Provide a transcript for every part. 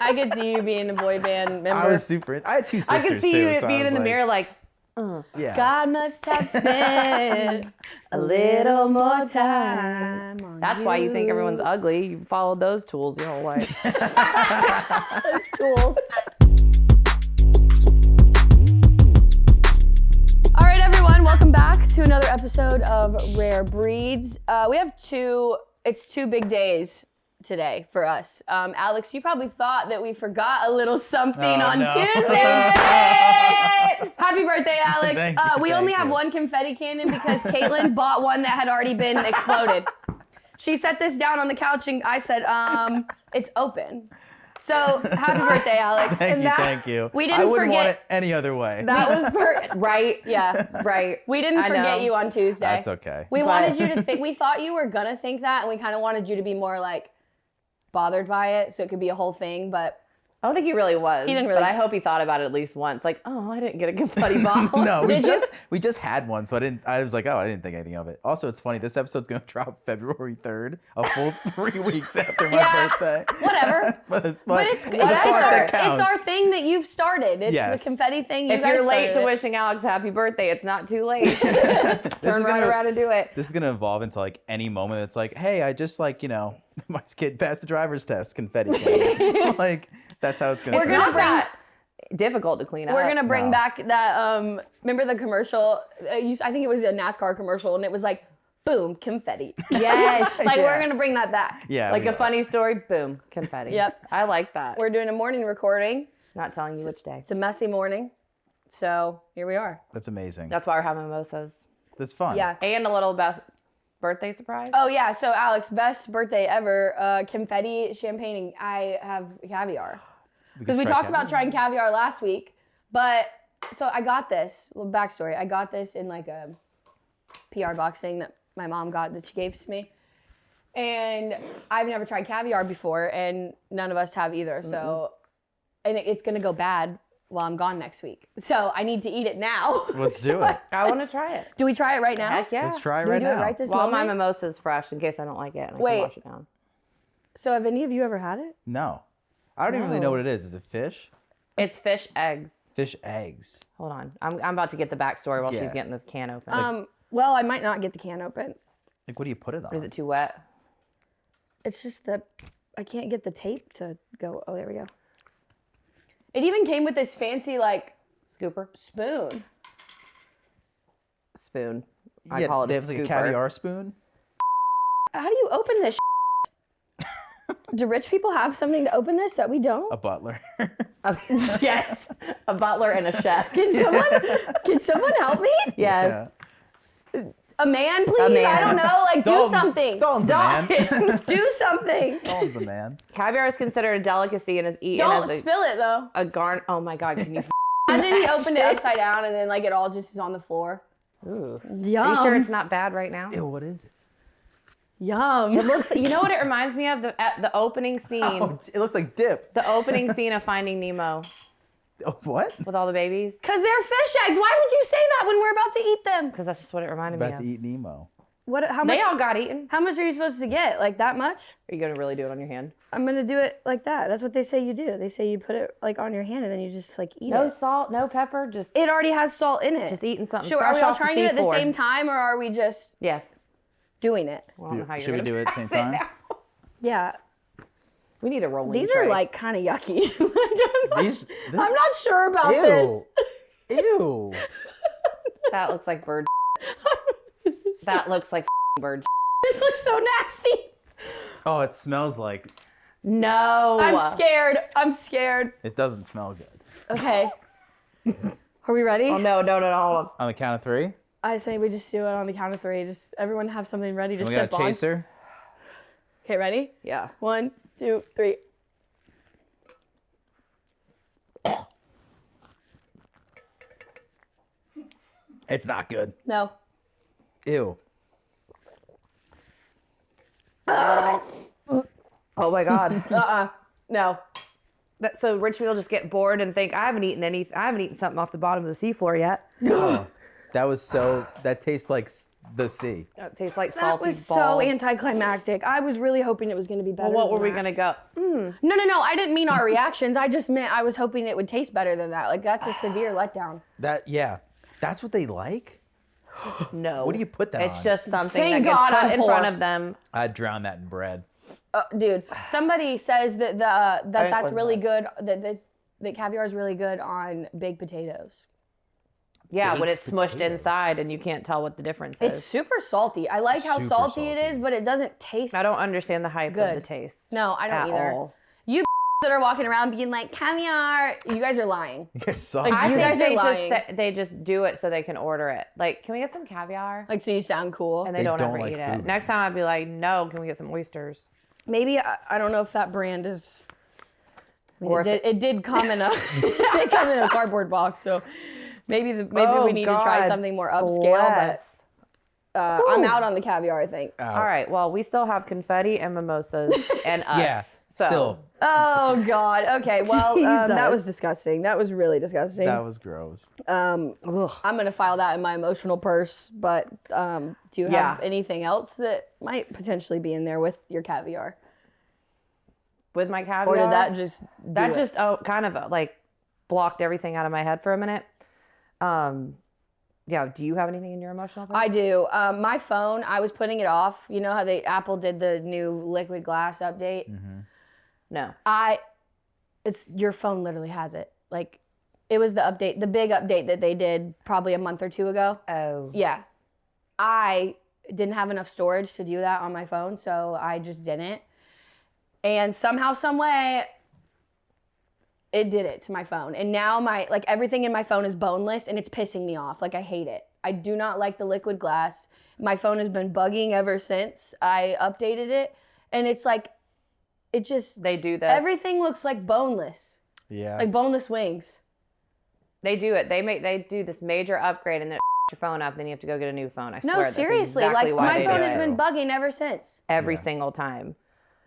I could see you being a boy band member. I was super. I had two sisters I could see too, you so being in the mirror like, yeah. God must have spent a little more time on that's why you think everyone's ugly. You followed those tools your whole life. Those tools. All right, everyone, welcome back to another episode of Rare Breeds. We have it's two big days today for us. Alex, you probably thought that we forgot a little something on Tuesday. Happy birthday, Alex. Thank you, we only have you. one confetti cannon because Caitlin bought one that had already been exploded. She set this down on the couch and I said, it's open. So happy birthday, Alex. Thank you. We didn't I wouldn't forget- want it any other way. That was right. Yeah. Right. We didn't forget you on Tuesday. That's okay. We wanted you to think, we thought you were gonna think that, and we kind of wanted you to be more like bothered by it, so it could be a whole thing, but I don't think he really was. He didn't really. But I hope he thought about it at least once. Like, oh, I didn't get a confetti bottle. No, Did you? we just had one, so I was like, oh, I didn't think anything of it. Also, it's funny. This episode's gonna drop February 3rd, a full 3 weeks after my birthday. Whatever. But it's our thing that you've started. It's Yes. the confetti thing. You If guys you're late to started it. wishing Alex happy birthday, it's not too late. This Turn is right around and do it. This is gonna evolve into like any moment. It's like, hey, I just like my kid passed the driver's test, confetti. Like that's how it's gonna. We're turn gonna out. Not that difficult to clean up. We're gonna bring No. back that. Remember the commercial? I think it was a NASCAR commercial, and it was like, boom, confetti. Yes. Like Yeah. we're gonna bring that back. Yeah, Like we a are. funny story, boom, confetti. Yep. I like that. We're doing a morning recording. Not telling you which day. It's a messy morning, so here we are. That's amazing. That's why we're having mimosas. That's fun. Yeah. And a little birthday surprise. Oh yeah. So Alex, best birthday ever. Confetti, champagne, and I have caviar. Because we talked about trying caviar last week, but so I got this. Well, backstory. I got this in like a PR box thing that my mom got that she gave to me, and I've never tried caviar before, and none of us have either. So, and it's gonna go bad while I'm gone next week. So I need to eat it now. Let's do it. I want to try it. Do we try it right now? Heck yeah. Let's try it Do we right do now. it right this While my moment? mimosa's fresh, in case I don't like it, and I Wait. can wash it down. So have any of you ever had it? No, I don't even really know what it is. Is it fish? It's fish eggs. Fish eggs. Hold on. I'm about to get the backstory while Yeah. she's getting the can open. Well, I might not get the can open. Like, what do you put it on? Is it too wet? It's just that I can't get the tape to go. Oh, there we go. It even came with this fancy like Scooper? spoon. Spoon. I Yeah, call it they a have scooper. like a caviar spoon. How do you open this? Do rich people have something to open this that we don't? A butler. Yes. A butler and a chef. Can someone help me? Yes. A man, please. A man. I don't know. Like, do Dalton- something. Dalton's a man. Do something. Dalton's a man. Caviar is considered a delicacy and is eaten Don't as spill it though. a garn. Oh my God, can you? Imagine he opened it upside down and then like it all just is on the floor. Ooh. Yum. Are you sure it's not bad right now? Ew, what is it? Yum. It looks. You know what it reminds me of? At the opening scene. Oh, it looks like dip. The opening scene of Finding Nemo Oh, what? with all the babies. Because they're fish eggs. Why would you say that when we're about to eat them? Because that's just what it reminded About me to of. eat Nemo. What? How much? They all got eaten. How much are you supposed to get? Like that much? Are you gonna really do it on your hand? I'm gonna do it like that. That's what they say you do. They say you put it like on your hand and then you just like eat No it. salt, no pepper, just It already has salt in it. just eating something. Sure, are fresh we all off trying the it at the seafloor. same time or are we just Yes. doing it? Well, I don't know how you're Should we gonna do it at the same time? Yeah. We need a rolling These tray. are like kind of yucky. I'm not sure about Ew. this. Ew. That looks like bird. This is- That looks like bird. This looks so nasty. Oh, it smells like. No. I'm scared. I'm scared. It doesn't smell good. Okay. Are we ready? Oh no, hold on. On the count of 3, I think we just do it on the count of 3. Just everyone have something ready to we got sip a on. chaser. Okay, ready? Yeah. 1, 2, 3. It's not good. No. Ew. Oh my God. No. So rich people just get bored and think I haven't eaten something off the bottom of the seafloor yet. Oh. That tastes like the sea. It tastes like That salty was balls. so anticlimactic. I was really hoping it was going to be better. Well, what were than we that. going to go? No. I didn't mean our reactions. I just meant I was hoping it would taste better than that. Like, that's a severe letdown. That's what they like? No. What do you put that on? It's just something Thank that gets God put I'm in poor. front of them. I'd drown that in bread. Dude, somebody says that that's was really bad. good. That caviar is really good on baked potatoes. Yeah, when Baked it's smushed potatoes. inside and you can't tell what the difference It's is. super salty. I like how Super salty it salty. is, but it doesn't taste. I don't understand the hype Good. of the taste. No, I don't at either. all. You that are walking around being like caviar, you guys are lying. You guys saw Like, I you think guys are lying. they just do it so they can order it. Like, can we get some caviar? Like, so you sound cool. And they don't ever eat it. food. Next time I'd be like, no, can we get some oysters? Maybe I don't know if that brand is. I mean, Or it did come in a it came in a cardboard box, so maybe we need to try something more upscale. But I'm out on the caviar, I think. All right. Well, we still have confetti and mimosas and us. Yeah, So, still. Oh God. Okay. Well, that Jesus. was disgusting. That was really disgusting. That was gross. I'm gonna file that in my emotional purse. But do you have anything else that might potentially be in there with your caviar, with my caviar. or did that just kind of like blocked everything out of my head for a minute. Yeah. Do you have anything in your emotional? I do. My phone, I was putting it off. You know how Apple did the new liquid glass update? Mm-hmm. No. It's your phone literally has it. Like, it was the update, the big update that they did probably a month or two ago. Oh. Yeah. I didn't have enough storage to do that on my phone, so I just didn't. And somehow, some way, it did it to my phone. And now everything in my phone is boneless, and it's pissing me off. Like, I hate it. I do not like the liquid glass. My phone has been bugging ever since I updated it. And it's like, it just... They do this. Everything looks like boneless. Yeah. Like boneless wings. They do it. They do this major upgrade and then your phone up, then you have to go get a new phone. I swear. No, that's seriously. exactly Like, why my they phone do has it. been bugging ever since. Every single time.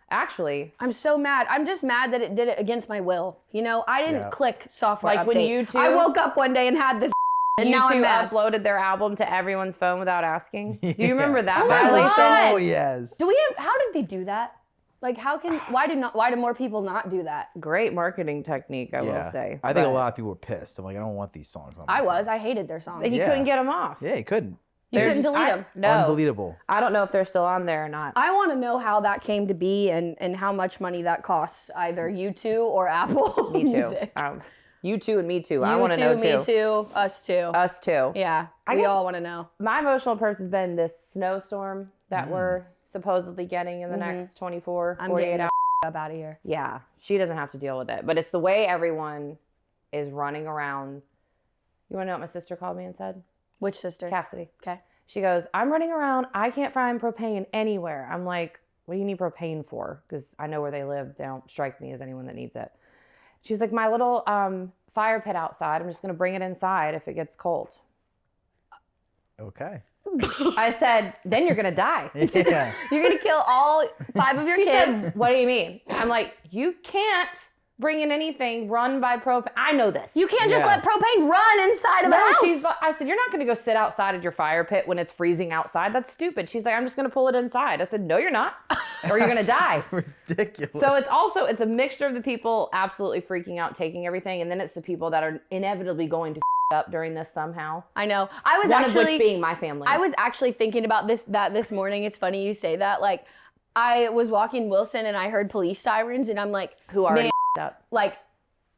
Actually, I'm so mad. I'm just mad that it did it against my will. You know, I didn't click software Like update. when YouTube- I woke up one day and had this and now I'm YouTube mad. uploaded their album to everyone's phone without asking. Do Yeah. you remember that Oh my violation? God. Oh yes. How did they do that? Like, why do more people not do that? Great marketing technique, I will say. I think a But lot of people were pissed. I'm like, I don't want these songs on my I hated their songs. You Yeah. couldn't get them off. Yeah, you couldn't. You couldn't delete them. No. Undeletable. I don't know if they're still on there or not. I want to know how that came to be and how much money that costs either you two or Apple Me too. Music. You too and me too. I want to know too. Me too. Us too. Us too. Yeah. We guess- all want to know. My emotional purse has been this snowstorm that we're supposedly getting in the next 24, I'm 48 getting hours. up out of here. Yeah, she doesn't have to deal with it. But it's the way everyone is running around. You want to know what my sister called me and said? Which sister? Cassidy. Okay. She goes, I'm running around. I can't find propane anywhere. I'm like, what do you need propane for? Because I know where they live. They don't strike me as anyone that needs it. She's like, my little fire pit outside. I'm just going to bring it inside if it gets cold. Okay. I said, then you're going to die. Yeah. You're going to kill all 5 of your She kids. said, what do you mean? I'm like, you can't bring in anything run by propane. I know this. You can't just Yeah. let propane run inside of the house. I said, you're not going to go sit outside at your fire pit when it's freezing outside. That's stupid. She's like, I'm just going to pull it inside. I said, no, you're not, or you're going to die. Ridiculous. So it's a mixture of the people absolutely freaking out, taking everything, and then it's the people that are inevitably going to up during this somehow. I know. I was One actually of which being my family. I was actually thinking about this morning. It's funny you say that. Like, I was walking Wilson and I heard police sirens and I'm like, who already man, up. like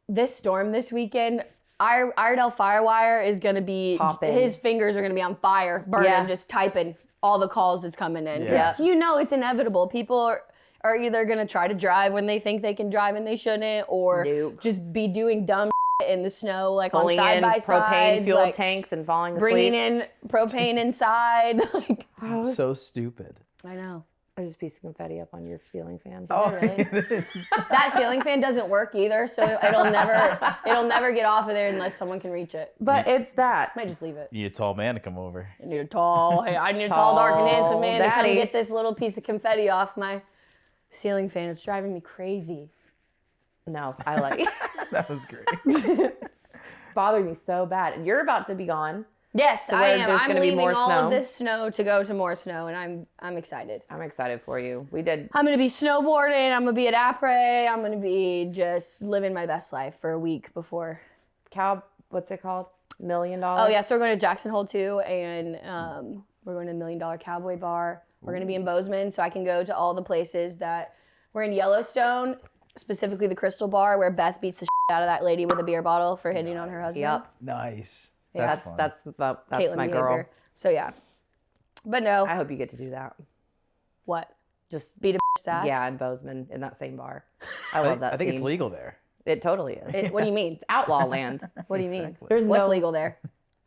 this storm this weekend, Iredell Firewire is gonna be Popping. his fingers are gonna be on fire, burning, Yeah. just typing all the calls that's coming in. 'Cause Yeah. you know it's inevitable. People are either gonna try to drive when they think they can drive and they shouldn't, or Nope. just be doing dumb in the snow, like Pulling on side in by propane sides, fuel like tanks and falling asleep. bringing in propane inside. Like, so stupid. I know. There's a piece of confetti up on your ceiling fan. Oh, Really? That ceiling fan doesn't work either, so it'll never get off of there unless someone can reach it. But it's that. Might just leave it. You need a tall man to come over. I need a tall, dark and handsome man to daddy. come get this little piece of confetti off my ceiling fan. It's driving me crazy. No, I like it. That was great. It's bothering me so bad. And you're about to be gone. Yes, to I where am. there's I'm gonna be leaving more all snow. of this snow to go to more snow, and I'm excited. I'm excited for you. We did. I'm gonna be snowboarding. I'm gonna be at Après. I'm gonna be just living my best life for a week before. What's it called? $1 Million? Oh yeah, so we're going to Jackson Hole too, and we're going to $1 Million Cowboy Bar. We're going to be in Bozeman, so I can go to all the places that we're in Yellowstone, specifically the Crystal Bar, where Beth beats the shit out of that lady with a beer bottle for hitting on her husband. Yep. Nice. Yeah, That's Caitlin my behavior. girl. So yeah, but no. I hope you get to do that. What? Just Beat a bitch's ass? yeah, in Bozeman in that same bar. I love that. I think scene. it's legal there. It totally is. What do you mean? It's outlaw land. What do you mean? Exactly. There's What's no legal there?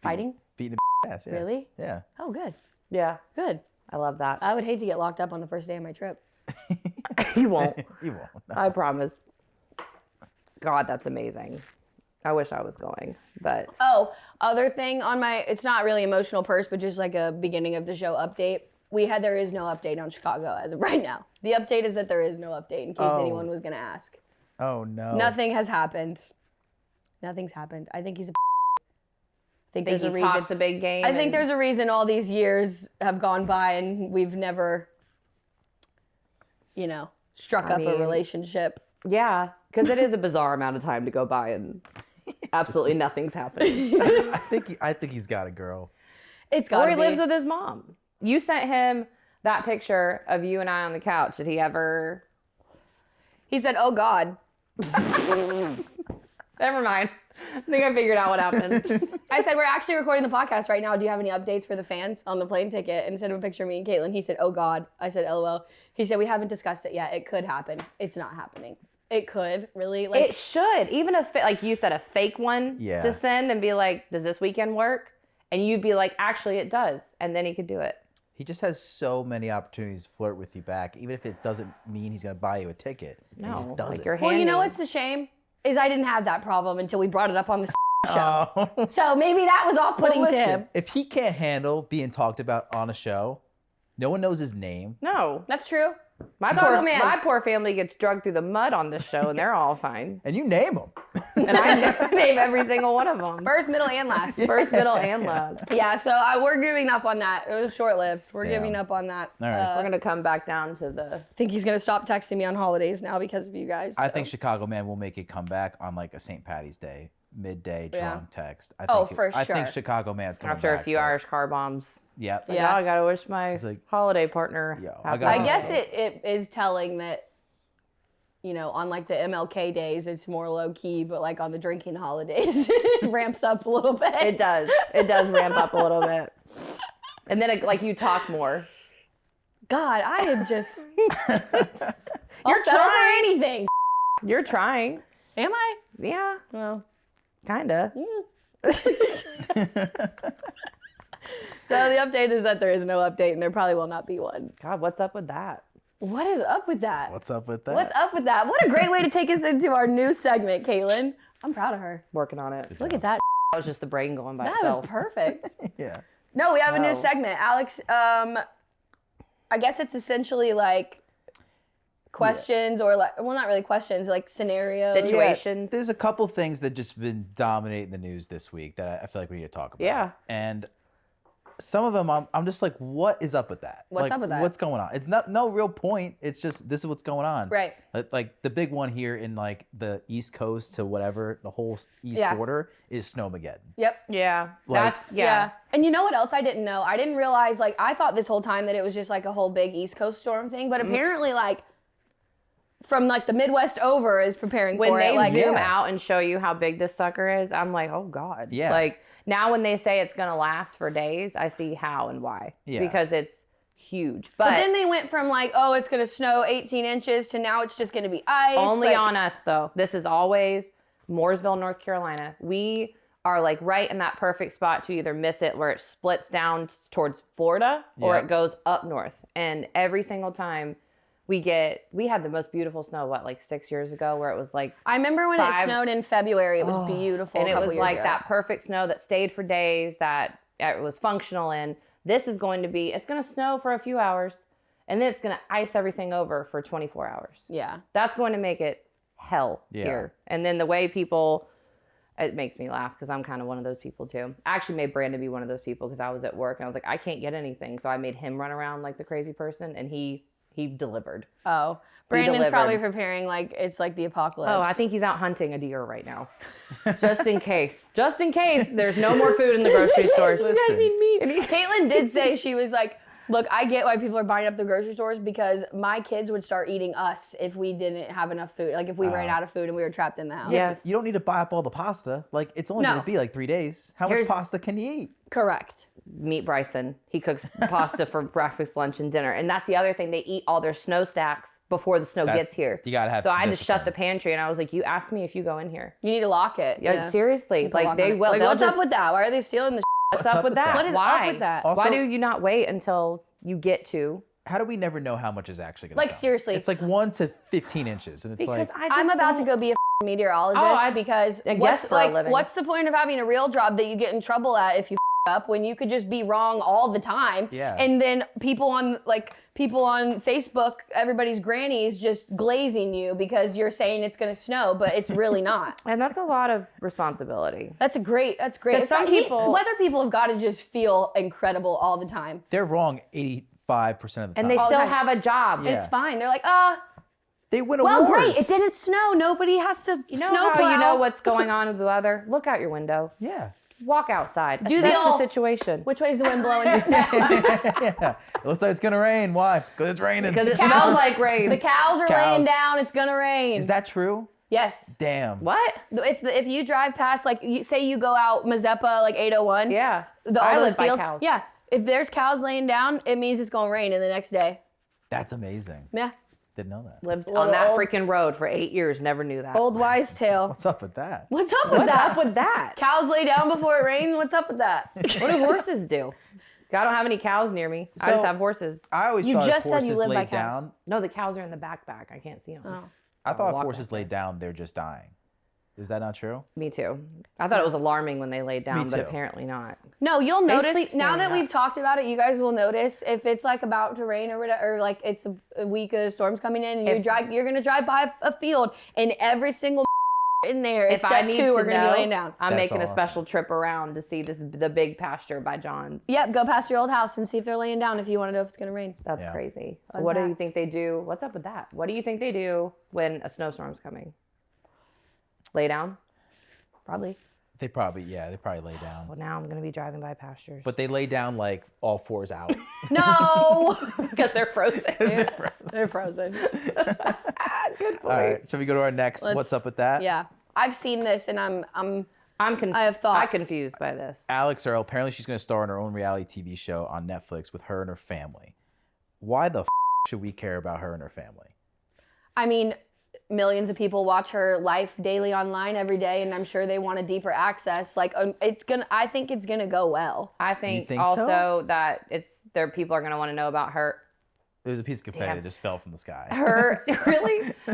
Fighting? Beating a ass. Yeah. Really? Yeah. Oh, good. Yeah, Good. I love that. I would hate to get locked up on the first day of my trip. You won't. You won't. No. I promise. God, that's amazing. I wish I was going, but Oh, other thing on my, it's not really emotional purse, but just like a beginning of the show update. There is no update on Chicago as of right now. The update is that there is no update in case anyone was going to ask. Oh no. Nothing has happened. Nothing's happened. I think he's I think there's a reason. talks a big game. I think there's a reason all these years have gone by and we've never, struck up a relationship. Yeah, because it is a bizarre amount of time to go by and absolutely nothing's happening. I think he's got a girl. It's got Or to he be. lives with his mom. You sent him that picture of you and I on the couch. Did he ever? He said, "Oh God." Never mind. I think I figured out what happened. I said, "We're actually recording the podcast right now. Do you have any updates for the fans on the plane ticket?" And instead of a picture of me and Caitlin, he said, "Oh God." I said, "LOL." He said, "We haven't discussed it yet. It could happen. It's not happening. It could, really. It should. Even like you said, a fake one Yeah. to send and be like, does this weekend work? And you'd be like, actually, it does. And then he could do it. He just has so many opportunities to flirt with you back, even if it doesn't mean he's gonna buy you a ticket. He just No, does like it. you're Well, you know handing- what's the shame? Is I didn't have that problem until we brought it up on the show. Oh. So maybe that was off-putting Well, to listen, him. if he can't handle being talked about on a show, no one knows his name. No. That's true. My Chicago man. my poor family gets drugged through the mud on this show, and they're all fine. And you name him. And I name every single one of them. First, middle, and last. First, middle, and last. Yeah, so we're giving up on that. It was short-lived. We're Yeah. giving up on that. All right. We're going to come back down to the... I think he's going to stop texting me on holidays now because of you guys. I so. think Chicago Man will make a comeback on like a St. Patty's Day, midday Yeah. drunk text. Oh, for I think sure. Chicago Man's coming After a back, few but- Irish car bombs. Yep. Like, Yeah. oh, I got to wish my like, holiday partner Yo, happy I I got guess holidays. it is telling that, on like the MLK days, it's more low key, but like on the drinking holidays, it ramps up a little bit. It does. It does ramp up a little bit. And then, like, you talk more. God, I am just. You're I'll settle for trying. anything. You're trying. Am I? Yeah, Well. kind of. So the update is that there is no update, and there probably will not be one. God, what's up with that? What is up with that? What's up with that? What's up with that? What a great way to take us into our new segment, Caitlin. I'm proud of her. Working on it. Look at that. That was just the brain going by That itself. was perfect. Yeah. No, we have a new Wow. segment. Alex, I guess it's essentially like questions or like, well, not really questions, like scenarios. Situations. There's a couple things that just been dominating the news this week that I feel like we need to talk about. Yeah. And some of them, I'm just like, what is up with that? What's Like, up with that? What's going on? It's no real point. It's just this is what's going on. Right. Like the big one here in like the East Coast to whatever the whole East Yeah. border is Snowmageddon. Yep. Yeah. Like- That's, yeah. And you know what else I didn't know? I didn't realize, like, I thought this whole time that it was just like a whole big East Coast storm thing, but apparently, like, from like the Midwest over is preparing When for they it. Like, zoom Yeah. out and show you how big this sucker is, I'm like, oh God. Yeah. Like now when they say it's going to last for days, I see how and why. Yeah. Because it's huge. but then they went from like, oh, it's going to snow 18 inches to now it's just going to be ice. only like, on us though. This is always Mooresville, North Carolina. We are like right in that perfect spot to either miss it where it splits down towards Florida or Yep. it goes up north. And every single time we had the most beautiful snow, like 6 years ago where it was like, I remember when it 5 snowed in February. It was beautiful. and a it couple was years like ago. that perfect snow that stayed for days, that it was functional in. This is going to be, it's going to snow for a few hours and then it's going to ice everything over for 24 hours. Yeah. That's going to make it hell Yeah. here. And then the way people, It makes me laugh because I'm kind of one of those people too. I actually made Brandon be one of those people because I was at work and I was like, I can't get anything. So I made him run around like the crazy person, and he delivered. Oh, Brandon's probably preparing like it's like the apocalypse. Oh, I think he's out hunting a deer right now. Just in case. Just in case there's no more food in the grocery stores. You guys need meat. Caitlin did say, she was like, look, I get why people are buying up the grocery stores because my kids would start eating us if we didn't have enough food. Like if we ran out of food and we were trapped in the house. Yes. You don't need to buy up all the pasta. Like it's only going to be like 3 days. How much pasta can you eat? Correct. Meet Bryson. He cooks pasta for breakfast, lunch, and dinner. And that's the other thing. They eat all their snow stacks before the snow gets here. You got to have So some I just discipline. shut the pantry and I was like, you asked me if you go in here. You need to lock it. Yeah. Seriously. Like they will. Like, what's up with that? Why are they stealing the What's up with that? What is Why? up with that? Also, Why do you not wait until you get to? How do we never know how much is actually going to Like, come? seriously. It's like 1 to 15 inches. And it's Because like, I'm about to go be a meteorologist because what's the point of having a real job that you get in trouble at if you up when you could just be wrong all the time? Yeah. And then people on Facebook, everybody's grannies just glazing you because you're saying it's going to snow, but it's really not. And that's a lot of responsibility. That's great. It's some people- weather people have got to just feel incredible all the time. they're wrong 85% of the time. And they All the still time. have a job. Yeah. It's fine. They're like, They win well, awards. great. It didn't snow. Nobody has to You know snowplow. how you know what's going on with the weather? Look out your window. Yeah. Walk outside. Do That's the the old- situation. Which way is the wind blowing? Yeah. It looks like it's going to rain. Why? Because it's raining. Because it smells like rain. The cows are laying down. It's gonna rain. Is that true? Yes. Damn. What? If you drive past, like, say you go out Mazeppa, like 801. Yeah. All I those live by fields. cows. Yeah. If there's cows laying down, it means it's gonna rain in the next day. That's amazing. Yeah. Didn't know that. Lived Little on that old- freaking road for 8 years. Never knew that. Old wise tale. What's up with that? What's up with What's that? up with that? Cows lay down before it rains. What's up with that? What do horses do? I don't have any cows near me. I just So- have horses. I always You thought just if said you horses live by laid cows. down. No, the cows are in the backpack. I can't see them. Oh. I thought if walk horses back there. laid down, they're just dying. Is that not true? Me too. I thought it was alarming when they laid down, but too. apparently not. No, you'll notice sleep now standing that up. we've talked about it. You guys will notice if it's like about to rain or whatever, or like it's a week of storms coming in, and you're gonna drive by a field, and every single in there If I except need two are to gonna know, be laying down. I'm That's making a awesome. special trip around to see the big pasture by John's. Yep, go past your old house and see if they're laying down if you want to know if it's gonna rain. That's Yeah. crazy. Fun What do fact. you think they do? What's up with that? What do you think they do when a snowstorm's coming? Lay down? Probably. They probably lay down. Well, now I'm going to be driving by pastures. But they lay down like all fours out. No, because they're frozen. they're frozen. Good point. All right, shall we go to our next? What's up with that? Yeah, I've seen this and I have thoughts. I'm confused by this. Alix Earle, apparently she's going to star in her own reality TV show on Netflix with her and her family. Why the should we care about her and her family? I mean, millions of people watch her life daily online every day, and I'm sure they want a deeper access. Like, I think it's gonna go well. I think, think also so? that people are going to want to know about her. There's a piece of confetti Damn. that just fell from the sky.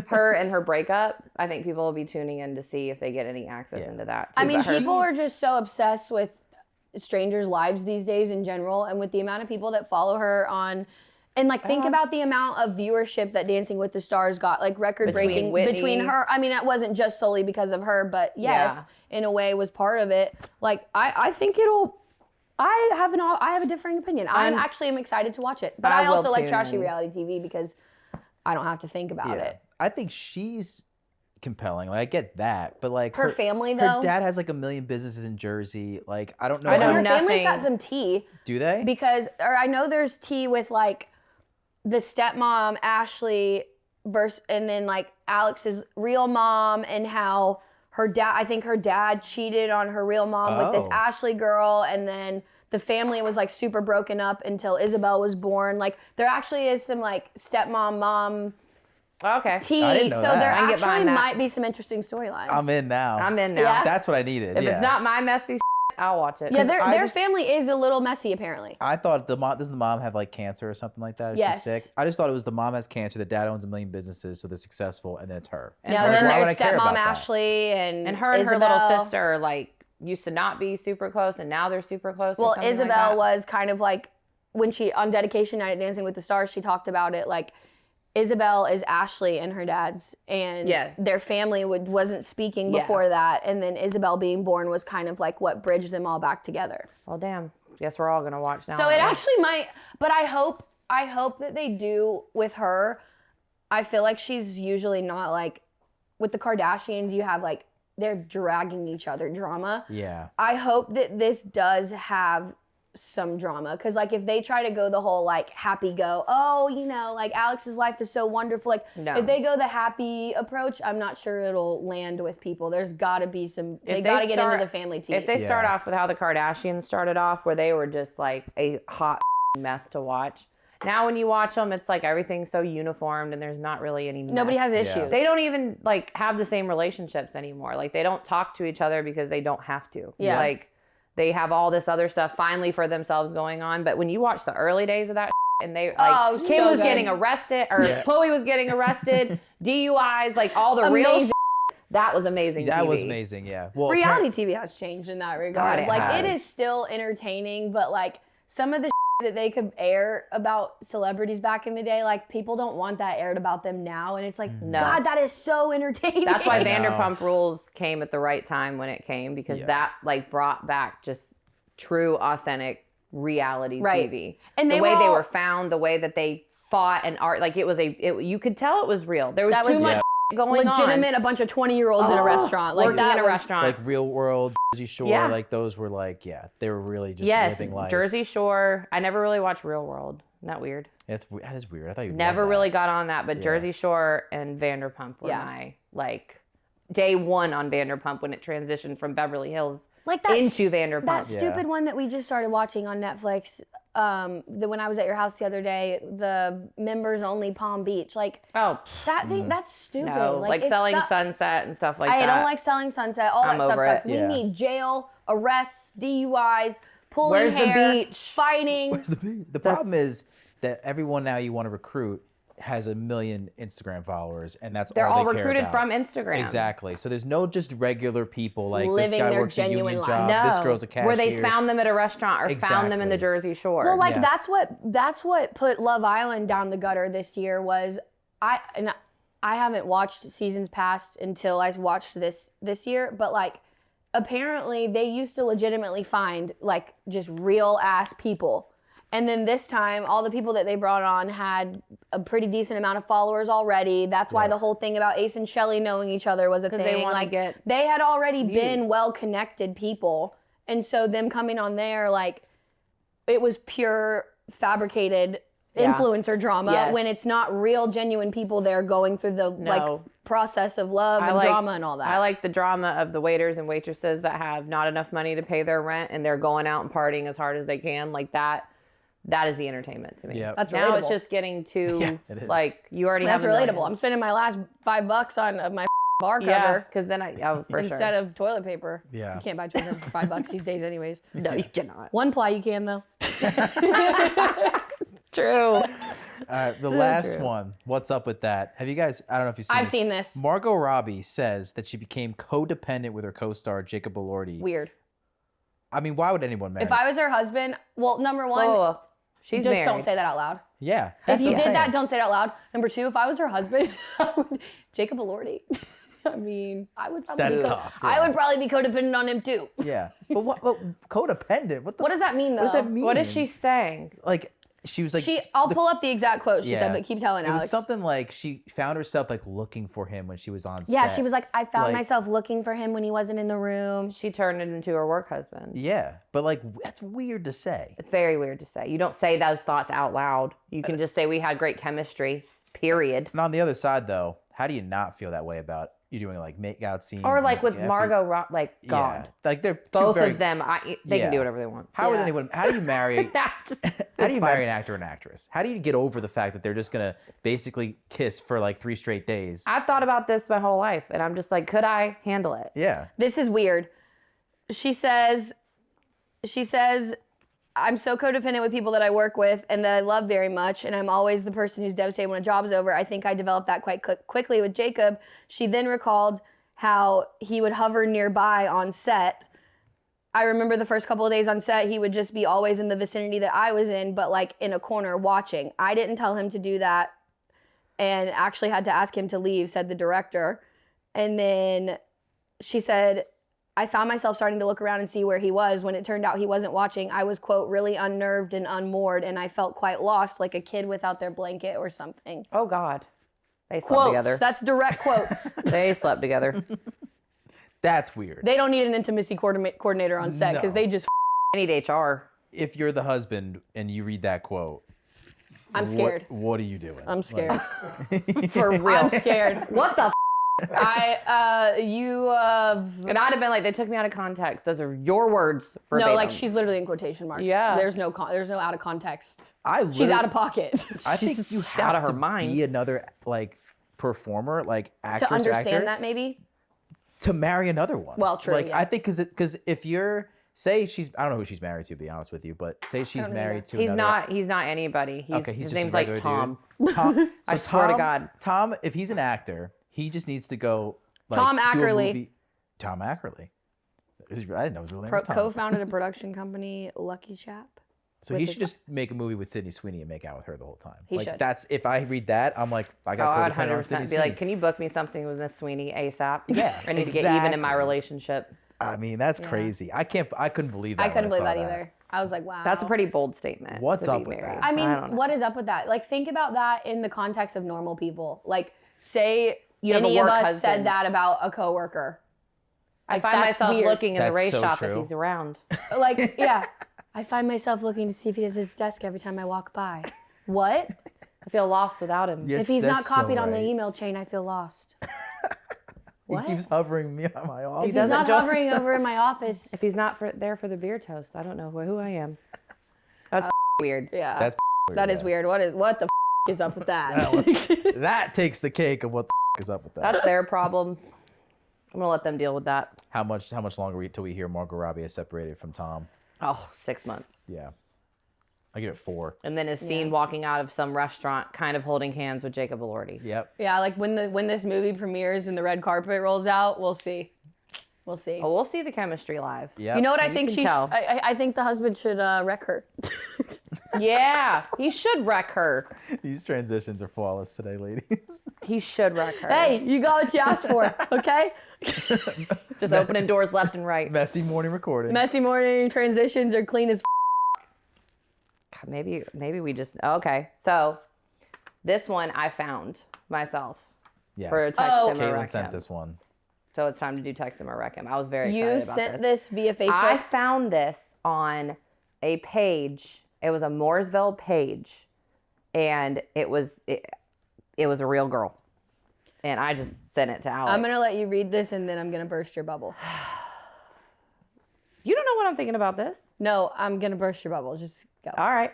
Her and her breakup. I think people will be tuning in to see if they get any access into that. I too. mean, But her- people are just so obsessed with strangers' lives these days in general, and with the amount of people that follow her on. And like, think about the amount of viewership that Dancing with the Stars got, like record-breaking between her. I mean, it wasn't just solely because of her, but yes, in a way, was part of it. Like, I think it'll. I have a differing opinion. I actually am excited to watch it, but I will also like tune trashy in. reality TV because I don't have to think about it. I think she's compelling. Like, I get that, but like Her family, though. her dad has like 1 million businesses in Jersey. Like, I don't know. I know her family's nothing. got some tea. Do they? Because, or I know there's tea with like the stepmom Ashley and then like Alix's real mom, and how her dad, I think her dad cheated on her real mom with this Oh. Ashley girl, and then the family was like super broken up until Isabel was born. Like, there actually is some like stepmom mom Okay. tea, I didn't know so that. there I can get actually behind that. might be some interesting storylines. I'm in now. I'm in now. Yeah. That's what I needed. If yeah. it's not my messy I'll watch it. Yeah, I their just- family is a little messy apparently. I thought doesn't the mom have like cancer or something like that? Is Yes. she sick? I just thought it was the mom has cancer, the dad owns 1 million businesses, so they're successful, and then it's her. And Yeah, her- and then Why would there's I care about stepmom that? Ashley and And her little Isabel. sister like used to not be super close, and now they're super close. or Well, something like Isabel that. was kind of like when she on dedication night at Dancing with the Stars, she talked about it like Isabel is Ashley and her dad's, and their family wasn't speaking before that, and then Isabel being born was kind of like what bridged them all back together. Well, damn. Guess we're all gonna watch now. So it actually might, but I hope that they do with her. I feel like she's usually not like, with the Kardashians, you have like, they're dragging each other drama. Yeah. I hope that this does have some drama, because like if they try to go the whole like happy go, oh, you know, like Alix's life is so wonderful, like if they go the happy approach, I'm not sure it'll land with people. There's got to be some, they got to get into the family tea. If they start off with how the Kardashians started off, where they were just like a hot mess to watch, now when you watch them, it's like everything's so uniformed and there's not really any mess. Nobody has issues. They don't even like have the same relationships anymore. Like they don't talk to each other because they don't have to. Yeah. Like they have all this other stuff finally for themselves going on. But when you watch the early days of that and they like Kim was getting arrested, or Chloe was getting arrested, DUIs, like all the real that was amazing. That TV. was amazing, yeah. Well, reality TV has changed in that regard. God, like it is still entertaining, but like some of the that they could air about celebrities back in the day, like people don't want that aired about them now, and it's like, God, that is so entertaining. That's why Vanderpump Rules came at the right time when it came, because that like brought back just true, authentic reality TV. And the way they were found, the way that they fought and art, like it was you could tell it was real. There was too much going on. Legitimate, a bunch of 20-year-olds in a restaurant, like working in a restaurant, like Real World, Jersey Shore, like those were like, they were really just living life. Jersey Shore. I never really watched Real World. Isn't that weird? That is weird. I thought you never really got on that, but Jersey Shore and Vanderpump were my like day one on Vanderpump when it transitioned from Beverly Hills into Vanderpump. That stupid one that we just started watching on Netflix. When I was at your house the other day, the members only Palm Beach, like that thing, that's stupid. No, like Selling Sunset and stuff like that. I don't like Selling Sunset. All that stuff sucks. We need jail, arrests, DUIs, pulling hair, the beach? fighting. Where's the beach? The problem is that everyone now you want to recruit has 1 million Instagram followers, and they're all all they care recruited about. from Instagram. Exactly. So there's no just regular people like living this guy their works a genuine union life. job, this girl's a cashier. Where they found them at a restaurant or found them in the Jersey Shore. Well, like that's what put Love Island down the gutter this year was I haven't watched seasons past until I watched this year, but like apparently they used to legitimately find like just real ass people. And then this time, all the people that they brought on had a pretty decent amount of followers already. That's why the whole thing about Ace and Shelley knowing each other was a thing. They had already been well-connected people. And so them coming on there, like, it was pure fabricated influencer drama when it's not real, genuine people there going through the like process of love and drama and all that. I like the drama of the waiters and waitresses that have not enough money to pay their rent and they're going out and partying as hard as they can, like that. That is the entertainment to me. Yep. That's now relatable. It's just getting to like you already have. That's relatable. I'm spending my last $5 on my bar cover. Yeah, because then instead of toilet paper. Yeah. You can't buy toilet paper for $5 these days, anyways. No, you cannot. One ply you can though. True. The last one. What's up with that? Have you guys? I don't know if you've seen. I've seen this. Margot Robbie says that she became codependent with her co-star Jacob Elordi. Weird. I mean, why would anyone marry? If I was her husband, well, number one. She's just married. don't say that out loud. Yeah. If you did that, don't say it out loud. Number two, if I was her husband, Jacob Elordi. I mean, I would probably I would probably be codependent on him too. Yeah. But what codependent? What does that mean though? What does that mean? What is she saying? Like she was like I'll pull up the exact quote she said, but keep telling Alex. It was something like she found herself like looking for him when she was on set. Yeah, she was like, I found myself looking for him when he wasn't in the room. She turned it into her work husband. Yeah, but like that's weird to say. It's very weird to say. You don't say those thoughts out loud. You can just say we had great chemistry, period. And on the other side though, how do you not feel that way about you doing like make out scenes? Or like with Margot, God. Yeah. Like they're both of them. They can do whatever they want. How would anyone? How do you marry? How do you marry an actor and actress? How do you get over the fact that they're just gonna basically kiss for like 3 straight days? I've thought about this my whole life, and I'm just like, could I handle it? Yeah. This is weird. She says, I'm so codependent with people that I work with and that I love very much, and I'm always the person who's devastated when a job is over. I think I developed that quite quickly with Jacob. She then recalled how he would hover nearby on set. I remember the first couple of days on set, he would just be always in the vicinity that I was in, but like in a corner watching. I didn't tell him to do that. and actually had to ask him to leave, said the director. And then she said, I found myself starting to look around and see where he was. When it turned out he wasn't watching, I was, quote, really unnerved and unmoored, and I felt quite lost, like a kid without their blanket or something. Oh, God. They slept Quotes. together. That's direct quotes. They slept together. That's weird. They don't need an intimacy coordinator on set because they just I need HR. If you're the husband and you read that quote, I'm scared. What are you doing? I'm scared. For real. I'm scared. What the And I'd have been like, they took me out of context. Those are your words verbatim. no, like she's literally in quotation marks. Yeah. There's no out of context. She's She's out of pocket. I think you out have of her to mind. be another like performer, like actress, To understand actor, that maybe. to marry another one. Well, true, Like yeah. I think because if you're I don't know who she's married to, to be honest with you, but say she's married to He's another. he's not anybody. He's His just name's a like regular Tom. dude. Tom. I swear to God. Tom, if he's an actor, he just needs to go. Like, Tom do a Ackerley. movie- Tom Ackerley. I didn't know his real name was Tom. Co-founded a production company, Lucky Chap. So he should just make a movie with Sydney Sweeney and make out with her the whole time. He like should. that's if I read that, I'm like, I Oh, got I'd codependent on 100% Sydney be Sweeney. like, can you book me something with Miss Sweeney ASAP? Yeah, I need to get even in my exactly. relationship. I mean, that's crazy. I couldn't believe that. I couldn't when believe saw that either. I was like, wow. That's a pretty bold statement. What's to up be with married. that? I mean, don't know. what is up with that? Like, think about that in the context of normal people. Like, say You have a any of work us husband. said that about a coworker. I Like, find that's myself weird. looking in the That's race so shop true. if he's around. Like, yeah. I find myself looking to see if he has his desk every time I walk by. What? I feel lost without him. Yes, If he's not that's so copied on the right. email chain, I feel lost. What? He keeps hovering me on my office. He's doesn't not join- hovering over in my office. If he's not there for the beer toast, I don't know who I am. That's weird. Yeah. That's That is yeah. weird. What the is up with that? That takes the cake of what the is up with that. That's their problem. I'm gonna let them deal with that. How much longer till we hear Margot Robbie is separated from Tom? Oh, 6 months. Yeah, I give it 4. And then is seen walking out of some restaurant, kind of holding hands with Jacob Elordi. Yep. Yeah, like when this movie premieres and the red carpet rolls out, we'll see. We'll see. Oh, we'll see the chemistry live. Yep. You know what I You think can she? tell. I think the husband should wreck her. Yeah, he should wreck her. These transitions are flawless today, ladies. He should wreck her. Hey, you got what you asked for, okay? Just opening doors left and right. Messy morning recording. Messy morning transitions are clean as. God, maybe we just okay. So this one I found myself Yes. for a text Oh. him or Caitlin wreck sent him. this one. So it's time to do text him or wreck him. I was very You excited about sent this. this via Facebook. I found this on a page. It was a Mooresville page, and it was a real girl. And I just sent it to Alex. I'm gonna let you read this and then I'm gonna burst your bubble. You don't know what I'm thinking about this? No, I'm gonna burst your bubble. Just go. All right.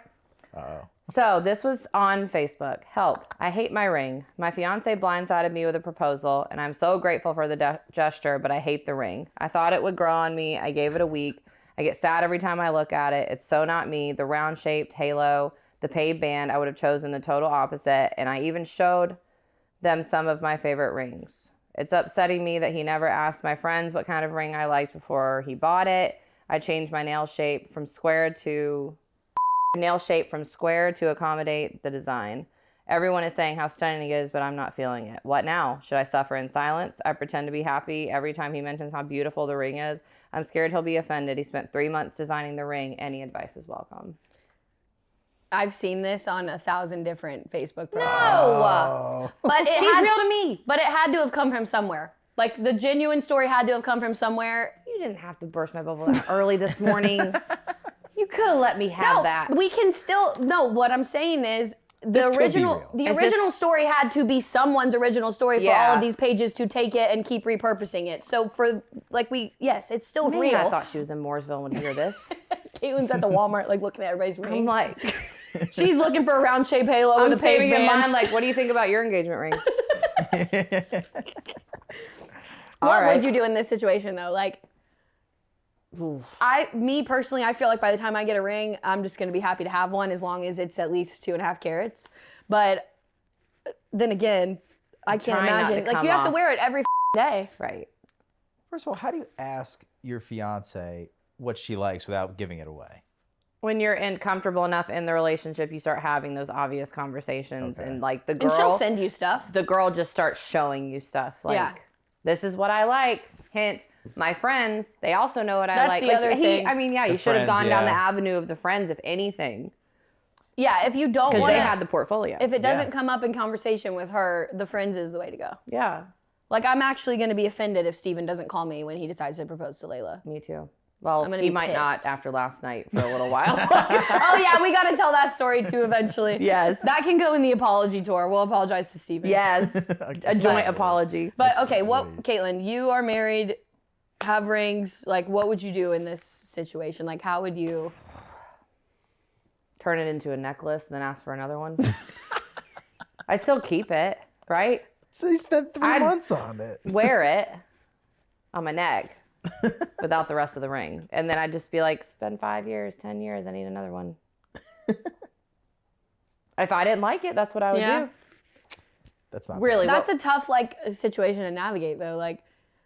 Uh-oh. So this was on Facebook. Help. I hate my ring. My fiance blindsided me with a proposal, and I'm so grateful for the gesture, but I hate the ring. I thought it would grow on me. I gave it a week. I get sad every time I look at it. It's so not me. The round-shaped halo, the paid band, I would have chosen the total opposite, and I even showed them some of my favorite rings. It's upsetting me that he never asked my friends what kind of ring I liked before he bought it. I changed my nail shape from square to accommodate the design. Everyone is saying how stunning it is, but I'm not feeling it. What now? Should I suffer in silence? I pretend to be happy every time he mentions how beautiful the ring is. I'm scared he'll be offended. He spent 3 months designing the ring. Any advice is welcome. I've seen this on 1,000 different Facebook profiles. Oh. But it She's had, real to me. But it had to have come from somewhere. Like the genuine story had to have come from somewhere. You didn't have to burst my bubble that early this morning. You could have let me have that. We can still no. What I'm saying is the This could be original real. the Is original this- story had to be someone's original story for Yeah. all of these pages to take it and keep repurposing it. So for yes, it's still Man, real. I thought she was in Mooresville when you hear this. Caitlin's at the Walmart like looking at everybody's rings. I'm like, She's looking for a round shaped halo I'm with a paid saving in band. mind, like, what do you think about your engagement ring? What All right. would you do in this situation though? Like, me personally, I feel like by the time I get a ring, I'm just gonna be happy to have one as long as it's at least 2.5 carats. But then again, I can't trying not to imagine. Like come you have to off. wear it every day. Right. First of all, how do you ask your fiance what she likes without giving it away? When you're comfortable enough in the relationship, you start having those obvious conversations, and like the girl, and she'll send you stuff. The girl just starts showing you stuff. Like, this is what I like. Hint. My friends, they also know what I like. That's the other thing. I mean, you should have gone down the avenue of the friends, if anything. Yeah, if you don't want to. Because they had the portfolio. If it doesn't come up in conversation with her, the friends is the way to go. Yeah. Like, I'm actually going to be offended if Steven doesn't call me when he decides to propose to Layla. Me too. Well, he might not after last night for a little while. Oh, yeah, we got to tell that story too eventually. Yes. That can go in the apology tour. We'll apologize to Steven. Yes. A joint apology. But, okay, Caitlin, you are married, have rings. Like, what would you do in this situation? Like, how would you... Turn it into a necklace and then ask for another one? I'd still keep it, right? So you spent 3 months on it. Wear it on my neck without the rest of the ring. And then I'd just be like, spend 5 years, 10 years, I need another one. If I didn't like it, that's what I would do. That's not really. That's a tough, like, situation to navigate, though. Like,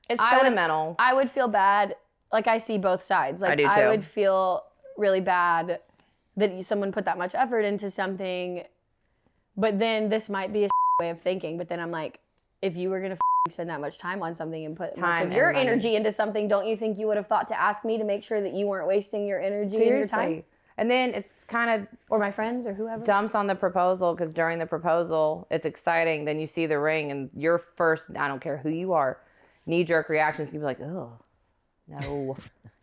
it's sentimental. I would feel bad. Like, I see both sides. Like, I do too. I would feel really bad that someone put that much effort into something, but then this might be a way of thinking. But then I'm like, if you were going to spend that much time on something and put much of your energy into something, don't you think you would have thought to ask me to make sure that you weren't wasting your energy and your time? And then it's kind of... Or my friends or whoever. Dumps on the proposal, because during the proposal, it's exciting. Then you see the ring, and your first, I don't care who you are, knee-jerk reactions can be like, oh, no.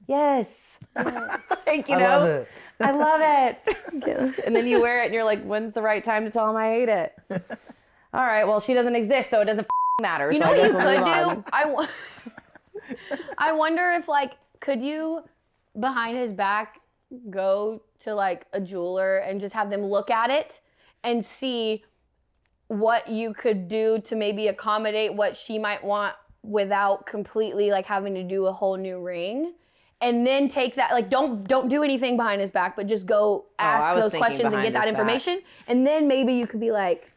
Yes. Like, you know, love it. I love it. And then you wear it and you're like, when's the right time to tell him I hate it? All right, well, she doesn't exist, so it doesn't matter. You know what you could do? I wonder if, like, could you, behind his back, go to, like, a jeweler and just have them look at it and see what you could do to maybe accommodate what she might want without completely, like, having to do a whole new ring? And then take that, like, don't do anything behind his back, but just go ask those questions and get that information. And then maybe you could be like,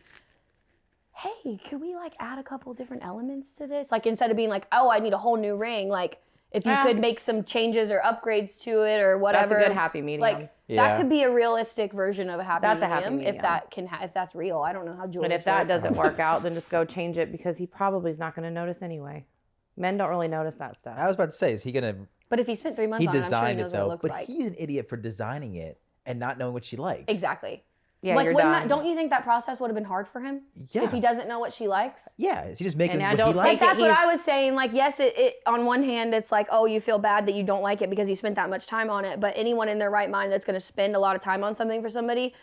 hey, could we, like, add a couple different elements to this? Like, instead of being like, oh, I need a whole new ring, like, if you could make some changes or upgrades to it or whatever. That's a good happy medium. Like, that could be a realistic version of a happy medium. If that can, if that's real. I don't know how jewelry. But if that doesn't work out, then just go change it, because he probably is not going to notice anyway. Men don't really notice that stuff. I was about to say, is he going to... But if he spent 3 months on it, I'm sure he knows what it looks like. But he's an idiot for designing it and not knowing what she likes. Exactly. Yeah, like, you're done. Don't you think that process would have been hard for him? Yeah. If he doesn't know what she likes? Yeah, is he just making what he Like, likes? that's what I was saying. Like, yes, it on one hand, it's like, oh, you feel bad that you don't like it because you spent that much time on it. But anyone in their right mind that's going to spend a lot of time on something for somebody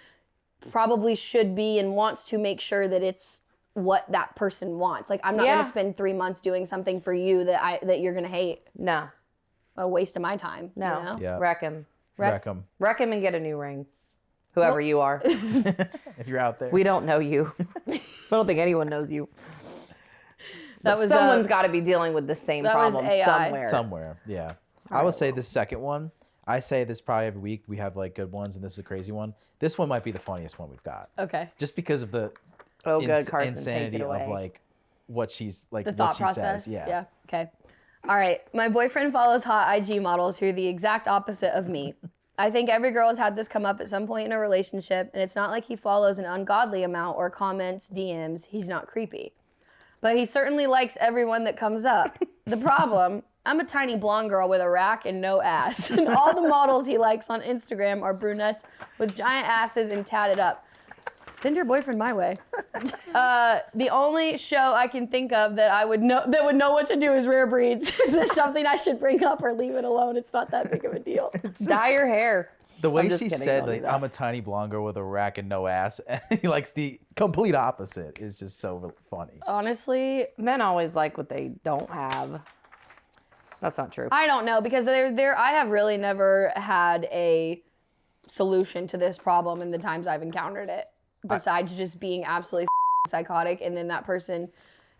probably should be and wants to make sure that it's what that person wants. Like, I'm not going to spend 3 months doing something for you that you're going to hate. No. A waste of my time. No. You know? Yeah. Wreck him. Wreck him. Wreck him and get a new ring. Whoever you are. If you're out there. We don't know you. I don't think anyone knows you. Someone's got to be dealing with the same problem somewhere. Somewhere, yeah. I would say the second one. I say this probably every week. We have, like, good ones, and this is a crazy one. This one might be the funniest one we've got. Okay. Just because of the Karsyn, insanity of, like, what she's, like, the what thought she process. says. Yeah. Yeah. Okay. All right. My boyfriend follows hot IG models who are the exact opposite of me. I think every girl has had this come up at some point in a relationship, and it's not like he follows an ungodly amount or comments, DMs. He's not creepy. But he certainly likes everyone that comes up. The problem, I'm a tiny blonde girl with a rack and no ass. And all the models he likes on Instagram are brunettes with giant asses and tatted up. Send your boyfriend my way. The only show I can think of that would know what to do is Rare Breeds. Is there something I should bring up or leave it alone? It's not that big of a deal. Dye your hair. The way she said, like, I'm a tiny blonde girl with a rack and no ass, and he likes the complete opposite, is just so funny. Honestly, men always like what they don't have. That's not true. I don't know, because I have really never had a solution to this problem in the times I've encountered it. Besides just being absolutely psychotic, and then that person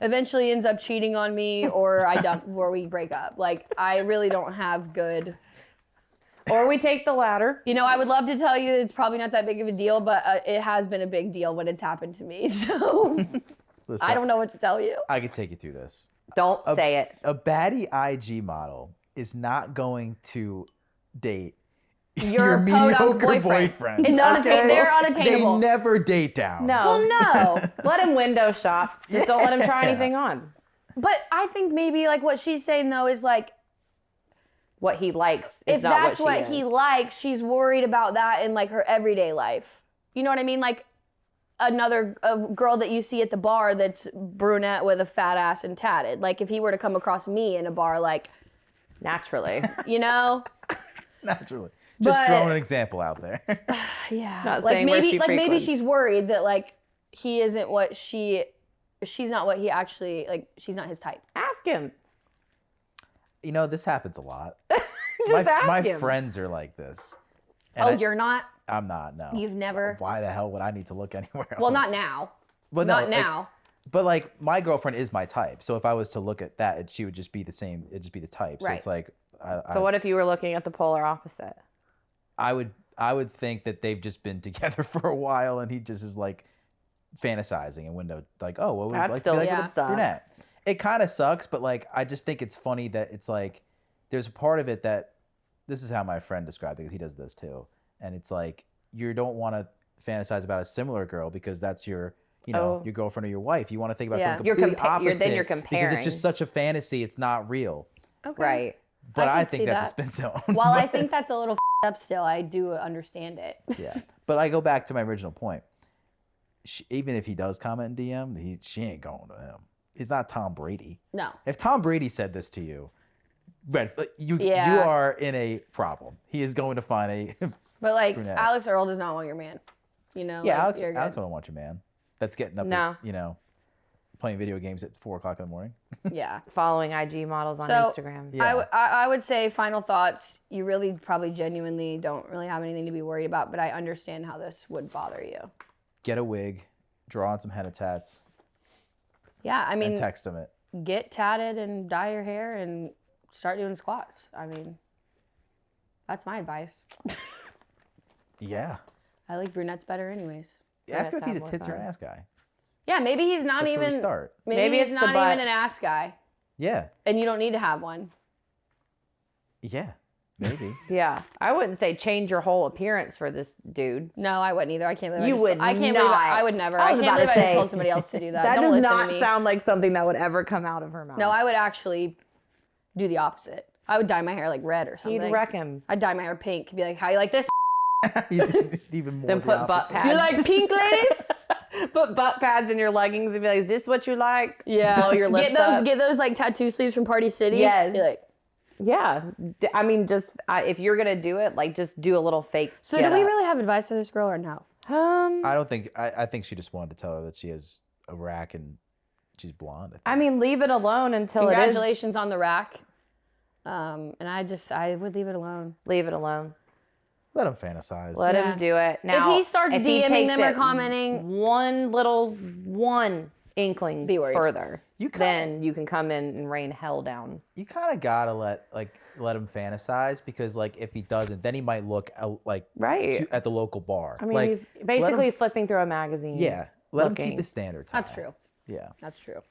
eventually ends up cheating on me, or we break up. Like, I really don't have good. Or we take the latter. You know, I would love to tell you it's probably not that big of a deal, but it has been a big deal when it's happened to me. So Listen, I don't know what to tell you. I could take you through this. Don't say it. A baddie IG model is not going to date your mediocre podunk boyfriend. It's they're unattainable. They never date down. No. Well, no. Let him window shop. Just don't let him try anything on. But I think maybe like what she's saying though is like, what he likes is if not that's what she he is. likes, she's worried about that in like her everyday life. You know what I mean? Like a girl that you see at the bar that's brunette with a fat ass and tatted. Like if he were to come across me in a bar, like Naturally. you know. Naturally. Just throwing an example out there. Yeah. Not like saying where maybe she like maybe frequents. she's worried that like he isn't what she's not what he actually like she's not his type. Ask him. You know, this happens a lot. Just ask my him. friends are like this. And You're not? I'm not, no. You've never? Why the hell would I need to look anywhere else? Well, not now. But no, Not like, now. but like my girlfriend is my type. So if I was to look at that, she would just be the same. It'd just be the type. So Right. it's like, So what if you were looking at the polar opposite? I would think that they've just been together for a while and he just is like fantasizing and window like, oh, well, we'd That like still to be yeah. like sucks. brunette. It kind of sucks, but like I just think it's funny that it's like there's a part of it that this is how my friend described it because he does this too, and it's like you don't want to fantasize about a similar girl because that's your your girlfriend or your wife. You want to think about Yeah. something You're completely opposite. then you're because comparing. it's just such a fantasy. It's not real. Okay. Right. But I I can think see that's that. a spin zone. While I think that's a little up still, I do understand it. Yeah, but I go back to my original point. Even if he does comment in DM, she ain't going to him. He's not Tom Brady. No. If Tom Brady said this to you, you Yeah. are in a problem. He is going to find a But like brunette. Alix Earle does not want your man. You know? yeah. like, Alex, you're good. Alex don't want your man. That's getting up, No. at, playing video games at 4:00 in the morning. Yeah. Following IG models on So, Instagram. Yeah. I would say final thoughts. You really probably genuinely don't really have anything to be worried about, but I understand how this would bother you. Get a wig, draw on some henna tats, Yeah, I mean, and text him it. get tatted and dye your hair and start doing squats. I mean, that's my advice. Yeah. I like brunettes better anyways. Ask him if he's a sounds tits or fun. an ass guy. Yeah, maybe he's not That's where we even. start. Maybe Maybe he's it's the not even butts. an ass guy, Yeah. and you don't need to have one. Yeah. Maybe. Yeah. I wouldn't say change your whole appearance for this dude. No, I wouldn't either. I can't believe You I just would I can't not. believe I would never. I I was can't about to believe I just say, told somebody else to do that. That Don't does listen not to me. sound like something that would ever come out of her mouth. No, I would actually do the opposite. I would dye my hair like red or something. He'd wreck him. I'd dye my hair pink. Be like, how you like this? You did even more. Then the put butt opposite. pads. You like pink, ladies? Put butt pads in your leggings and be like, is this what you like? Yeah. Blow your lips up. Get those like tattoo sleeves from Party City. Yes. Be like, Yeah. I mean, just if you're going to do it, like just do a little fake. so do we really have advice for this girl or no? I don't think. I think she just wanted to tell her that she has a rack and she's blonde. I mean, leave it alone until it is. Congratulations on the rack. And I would leave it alone. Leave it alone. Let him fantasize. Let Yeah. him do it. Now, if he starts DMing takes them or it commenting, one inkling Be worried. further, You kinda- then you can come in and rain hell down. You kind of gotta let him fantasize because like if he doesn't, then he might look out Right. at the local bar. I mean, like, he's let basically him, flipping through a magazine. yeah. Let him looking. keep his standards high. that's true. Yeah. That's true.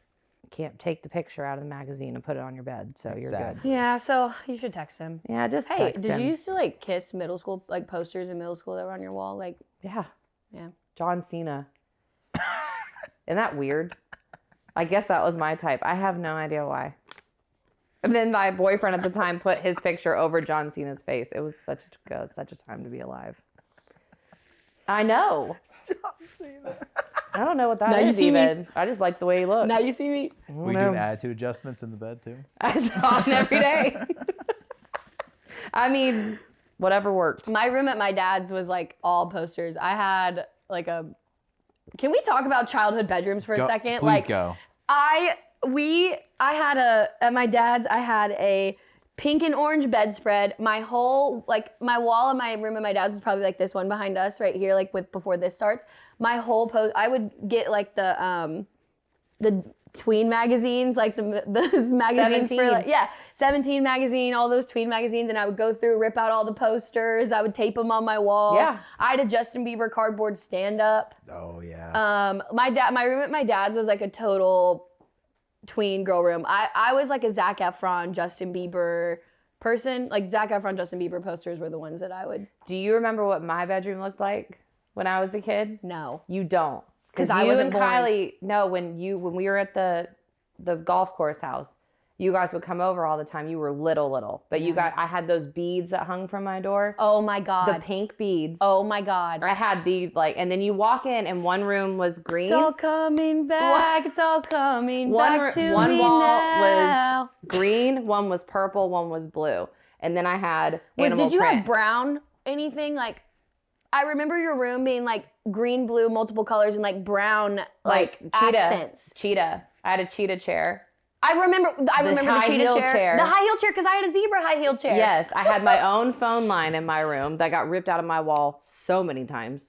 Can't take the picture out of the magazine and put it on your bed, so you're Sad. good. Yeah, so you should text him. Yeah, just Hey, text did him. you used to like kiss middle school like posters in middle school that were on your wall? Like, Yeah. yeah. John Cena. Isn't that weird? I guess that was my type. I have no idea why. And then my boyfriend at the time put his picture over John Cena's face. It was such a time to be alive. I know. John Cena. I don't know what that Now you is see me. even. I just like the way he looked. Now you see me. Were you doing attitude adjustments in the bed too? I saw him every day. I mean, whatever worked. My room at my dad's was like all posters. I had like a. Can we talk about childhood bedrooms for a second? Please Like, go. I had at my dad's I had a pink and orange bedspread. My whole my wall in my room at my dad's is probably like this one behind us right here, like with before this starts. My whole I would get like the tween magazines, like those magazines 17. for 17 magazine, all those tween magazines, and I would go through, rip out all the posters. I would tape them on my wall. Yeah. I had a Justin Bieber cardboard stand up. Oh yeah. My room at my dad's was like a total tween girl room. I was like a Zac Efron, Justin Bieber person, like Zac Efron, Justin Bieber posters were the ones that I would. Do you remember what my bedroom looked like when I was a kid? No. You don't. Because I wasn't born. Kylie, no, when we were at the golf course house, you guys would come over all the time. You were little. But I had those beads that hung from my door. Oh my God. The pink beads. Oh my God. I had these and then you walk in and one room was green. It's all coming back. It's all coming back to one me wall now. was green, one was purple, one was blue. And then I had animal did you print. have brown anything? Like, I remember your room being like green, blue, multiple colors, and like brown, like cheetah. accents. Cheetah. I had a cheetah chair. I remember the cheetah chair. The high heel chair, because I had a zebra high heel chair. Yes, I had my own phone line in my room that got ripped out of my wall so many times.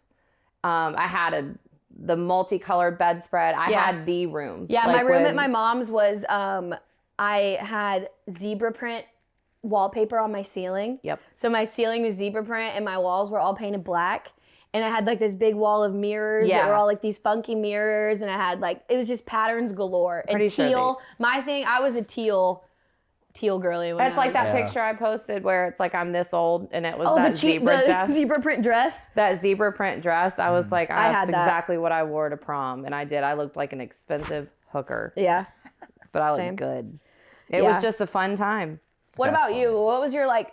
I had the multicolored bedspread. I had the room. Yeah, my room at my mom's was I had zebra print wallpaper on my ceiling. Yep. So my ceiling was zebra print and my walls were all painted black. And I had like this big wall of mirrors that were all like these funky mirrors. And I had like, it was just patterns galore. And teal, my thing, I was a teal girly. That's like that picture I posted where it's like I'm this old and it was that zebra dress. Zebra print dress. That zebra print dress. I was like, that's exactly what I wore to prom. And I did. I looked like an expensive hooker. Yeah. But I looked good. It was just a fun time. What about you? What was your like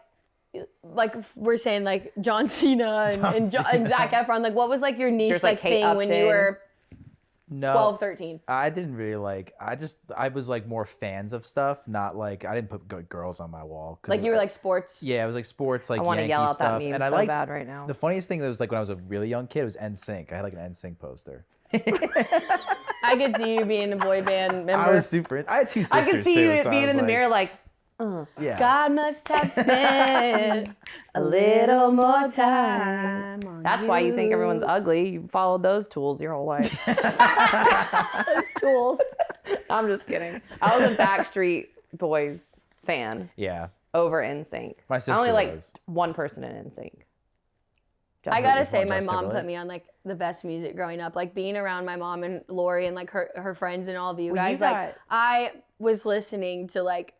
we're saying like John Cena and Zac Efron, like what was like your niche like thing when you were 12, 13? I didn't really I was like more fans of stuff, not like, I didn't put girls on my wall. Like you were like sports? Yeah, it was like sports, like I want to yell out that meme and I so bad right now. The funniest thing that was like when I was a really young kid was NSYNC. I had like an NSYNC poster. I could see you being a boy band member. I was super, I had two sisters too. I could see you being in the mirror like, yeah. God must have spent a little more time on That's why you think everyone's ugly. You followed those tools your whole life. Those tools. I'm just kidding. I was a Backstreet Boys fan. Yeah. Over NSYNC. My sister I only was. liked one person in NSYNC. I gotta say, my mom put me on like the best music growing up. Like being around my mom and Lori and like her friends and all of you guys. Like I was listening to like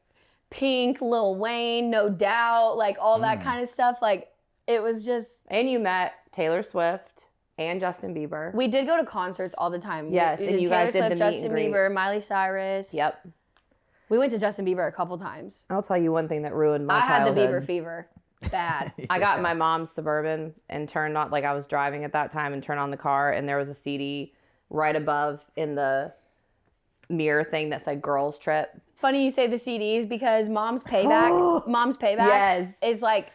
Pink, Lil Wayne, No Doubt, like all that kind of stuff. Like it was just. And you met Taylor Swift and Justin Bieber. We did go to concerts all the time. Yes, and you guys did the meet and Justin greet. Bieber, Miley Cyrus. Yep. We went to Justin Bieber a couple times. I'll tell you one thing that ruined my childhood. I had the Bieber fever. Bad. I got in my mom's Suburban and turned on, like I was driving at that time and turned on the car and there was a CD right above in the mirror thing that said Girls Trip. Funny you say the CDs because Mom's Payback is like,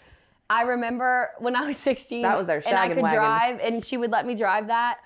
I remember when I was 16 that was their and I shaggin' could wagon. drive and she would let me drive that.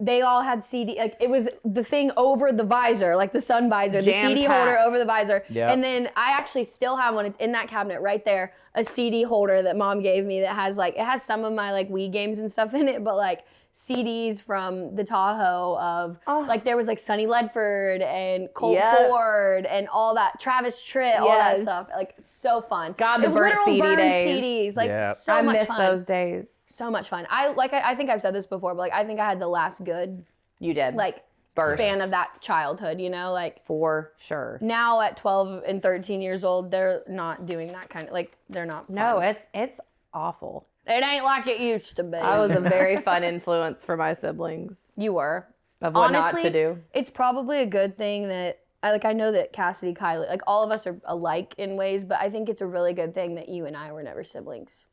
They all had CD, like it was the thing over the visor, like the sun visor, the CD holder over the visor. Yep. And then I actually still have one. It's in that cabinet right there, a CD holder that Mom gave me that has like, it has some of my like Wii games and stuff in it, but like CDs from the Tahoe of like there was like Sonny Ledford and Colt Ford and all that, Travis Tritt, all that stuff. Like so fun. God, the burnt CD CDs, days. like so much fun. I miss those days. So much fun. I think I've said this before, but like I think I had the last good. You did. Like span of that childhood, you know, like for sure. Now at 12 and 13 years old, they're not doing that kind of like they're not. Fun. No, it's awful. It ain't like it used to be. I was a very fun influence for my siblings. You were. Of what Honestly, not to do. It's probably a good thing that I know that Cassidy, Kylie, like all of us are alike in ways, but I think it's a really good thing that you and I were never siblings.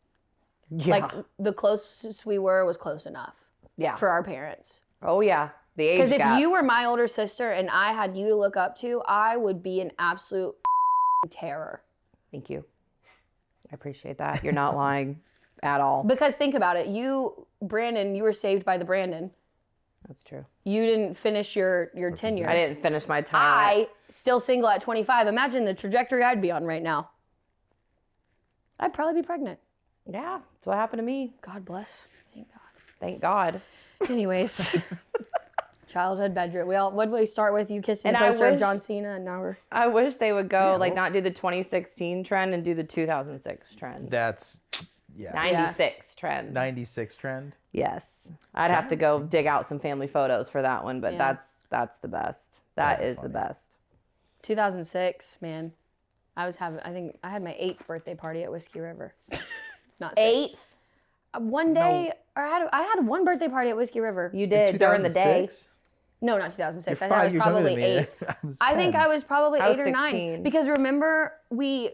Yeah. Like the closest we were was close enough. Yeah. For our parents. Oh yeah. The age gap. Because if you were my older sister and I had you to look up to, I would be an absolute terror. Thank you. I appreciate that. You're not lying at all. Because think about it. You, Brandon, you were saved by the Brandon. That's true. You didn't finish your tenure. I didn't finish my time. I, still single at 25. Imagine the trajectory I'd be on right now. I'd probably be pregnant. Yeah, that's what happened to me. God bless. Thank God. Thank God. Anyways. Childhood bedroom. What did we start with? You kissing the poster of John Cena, and now we're. I wish they would go not do the 2016 trend and do the 2006 trend. That's 96 trend. 96 trend. Yes, I'd have to go dig out some family photos for that one, but that's the best. That is the best. 2006, man. I think I had my 8th birthday party at Whiskey River. Not 8th? One day, or I had one birthday party at Whiskey River. You did during the day. 2006? No, not 2006. You're I think I 5 was years younger probably than me. 8. I I think 10. I was probably I was 8 or 9. 16. Because remember, we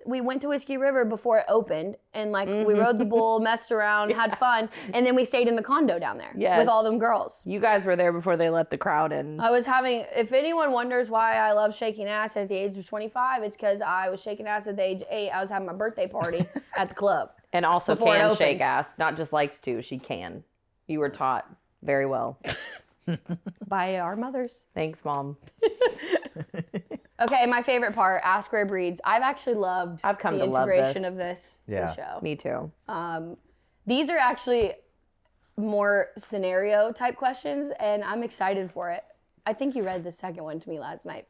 went to Whiskey River before it opened, and like we rode the bull, messed around, had fun, and then we stayed in the condo down there with all them girls. You guys were there before they let the crowd in. If anyone wonders why I love shaking ass at the age of 25, it's because I was shaking ass at the age of 8. I was having my birthday party at the club. And also before it can opens. shake ass, not just likes to, she can. You were taught very well. By our mothers. Thanks, Mom. Okay, my favorite part, Ask Rare Breeds. I've actually loved I've come the to love integration this. of this to Yeah. the show. Me too. These are actually more scenario type questions, and I'm excited for it. I think you read the second one to me last night.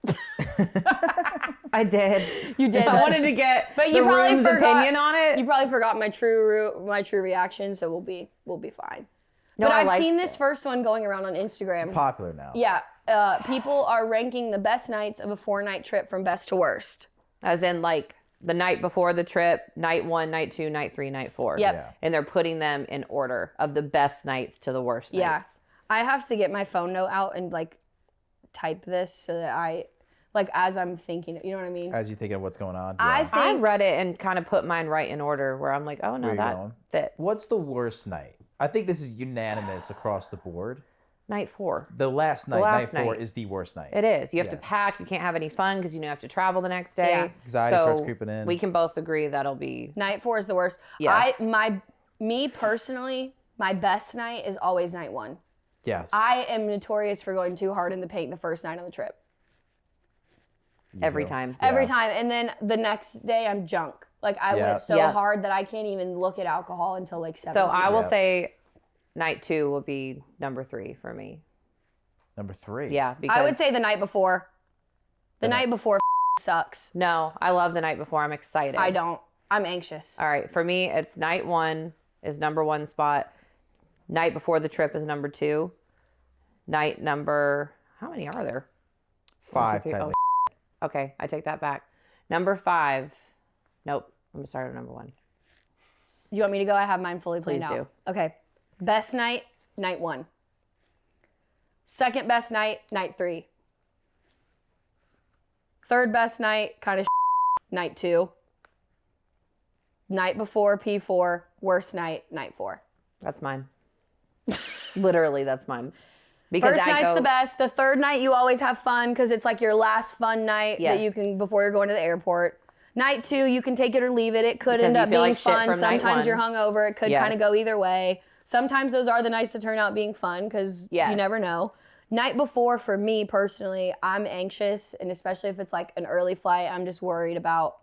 I did. You did. I wanted to get But the you probably room's forgot- opinion on it. You probably forgot my true reaction, so we'll be fine. No, But I I've liked seen this it. first one going around on Instagram. It's popular now. Yeah, people are ranking the best nights of a 4-night trip from best to worst. As in, like, the night before the trip, night 1, night 2, night 3, night 4. Yep. Yeah. And they're putting them in order of the best nights to the worst Yeah. nights. I have to get my phone note out and like type this so that as I'm thinking, you know what I mean? As you think of what's going on. I Yeah. I think read it and kind of put mine right in order where I'm like, oh, Where no, you that going? fits. What's the worst night? I think this is unanimous across the board. Night 4. The last night, last night 4, night. is the worst night. It is. You have to Yes. pack. You can't have any fun because you have to travel the next day. Yeah. Anxiety So starts creeping in. We can both agree that'll be. night 4 is the worst. Yes. Me personally, my best night is always night 1. Yes. I am notorious for going too hard in the paint the first night on the trip. You every do. time. Yeah. Every time. And then the next day I'm junk. Like I Yeah. went so Yeah. hard that I can't even look at alcohol until like 7. So I will Yeah. say night 2 will be number 3 for me. Number 3. Yeah. Because I would say the night before. The The night before sucks. No, I love the night before. I'm excited. I don't. I'm anxious. All right. For me, it's night 1 is number 1 spot. Night before the trip is number 2. Night number, how many are there? 5 1, 2, 3. technically. Oh, okay. I take that back. Number 5. Nope. I'm going to start at number 1. You want me to go? I have mine fully planned Please out. Okay. Best night, night 1. Second best night, night 3. Third best night, kind of night 2. Night before, P4. Worst night, night 4. That's mine. Literally, that's mine. Because First night's the best. The third night, you always have fun because it's like your last fun night that you Yes. can before you're going to the airport. Night 2, you can take it or leave it. It could Because end you up feel being like shit fun. from night Sometimes 1. you're hungover. It could Yes. kind of go either way. Sometimes those are the nights that turn out being fun because you Yes. never know. Night before, for me personally, I'm anxious, and especially if it's like an early flight, I'm just worried about.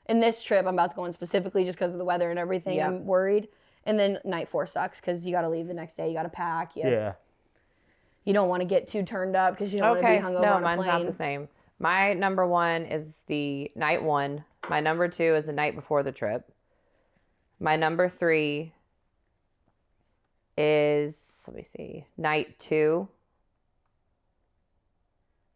In this trip, I'm about to go on specifically just because of the weather and everything. Yep. I'm worried. And then night 4 sucks because you got to leave the next day. You got to pack. Yeah. You don't want to get too turned up because you don't Okay. want to be hungover No, on a mine's plane. not the same. My number 1 is the night 1. My number 2 is the night before the trip. My number 3 is, let me see, night 2.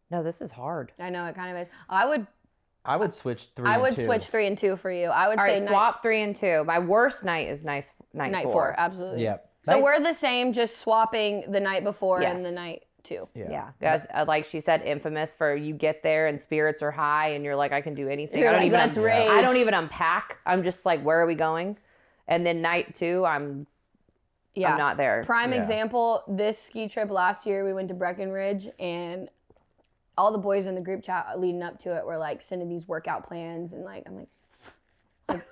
No, this is hard. I know it kind of is. I would switch 3 and 2. I would switch 3 and 2 for you. I would All say right, swap 3 and 2. My worst night is night 4. absolutely. Yeah. So Night- we're the same, just swapping the night before Yes. and the night 2. Yeah, guys, like she said, infamous for you get there and spirits are high and you're like, I can do anything. You're I don't like, even. let's rage. I don't even unpack. I'm just like, where are we going? And then night 2, I'm not there. Prime Yeah. example, this ski trip last year, we went to Breckenridge, and all the boys in the group chat leading up to it were like sending these workout plans, and like, I'm like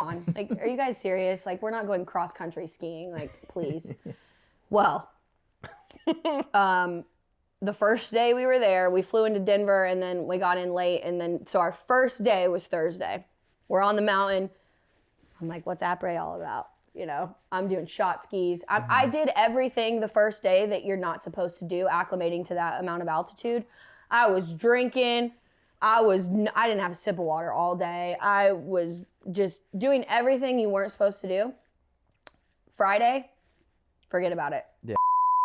on. Like, are you guys serious? Like, we're not going cross country skiing. Like, please. Well, the first day we were there, we flew into Denver, and then we got in late, and then so our first day was Thursday. We're on the mountain. I'm like, what's après all about? You know, I'm doing shot skis. I did everything the first day that you're not supposed to do, acclimating to that amount of altitude. I was drinking. I didn't have a sip of water all day. I was just doing everything you weren't supposed to do. Friday, forget about it. Yeah.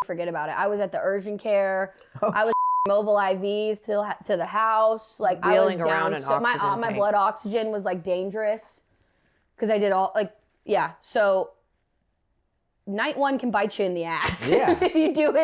Forget about it. I was at the urgent care. I was mobile IVs to the house. Like I was Wheeling around down. an So my oxygen tank. blood oxygen was like dangerous because I did all like yeah. So night one can bite you in the ass Yeah. if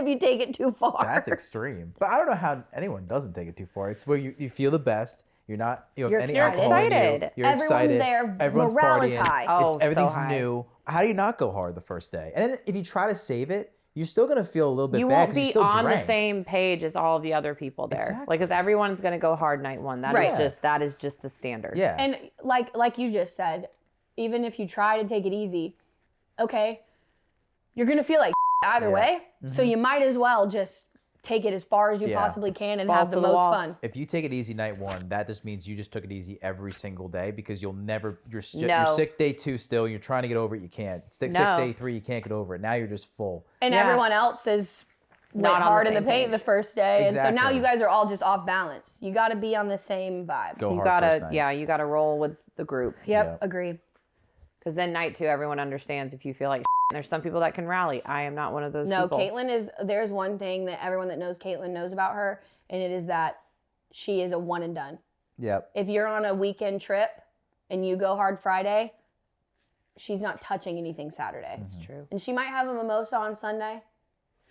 you take it too far. That's extreme. But I don't know how anyone doesn't take it too far. It's where you feel the best. You're not you have You're any excited. alcohol in you. Excited. You're Everyone's excited. there. Everyone's Morale is partying. high. Oh, Everything's so high. new. How do you not go hard the first day? And then if you try to save it, you're still gonna feel a little bit You bad won't because you be still on drank. the same page as all of the other people there. Exactly. Like, because everyone's going to go hard night one. That Right. is just the standard. Yeah. And like you just said, even if you try to take it easy, okay, you're gonna feel like either way. So you might as well just take it as far as you possibly can and Balls have the to the most wall. fun. If you take it easy night one, that just means you just took it easy every single day because you're No. sick day 2 still. You're trying to get over it. You can't. Sick No. day 3. You can't get over it. Now you're just full. And Yeah. everyone else is Not went on the hard in the same paint page. the first day. And so now Exactly. you guys are all just off balance. You got to be on the same vibe. Go You hard gotta, first night. you gotta roll with the group. Yep, Yep. agree. Because then night two, everyone understands if you feel like and there's some people that can rally. I am not one of those No, people. there's one thing that everyone that knows Caitlin knows about her, and it is that she is a one and done. Yep. If you're on a weekend trip and you go hard Friday, she's not touching anything Saturday. It's true. And she might have a mimosa on Sunday,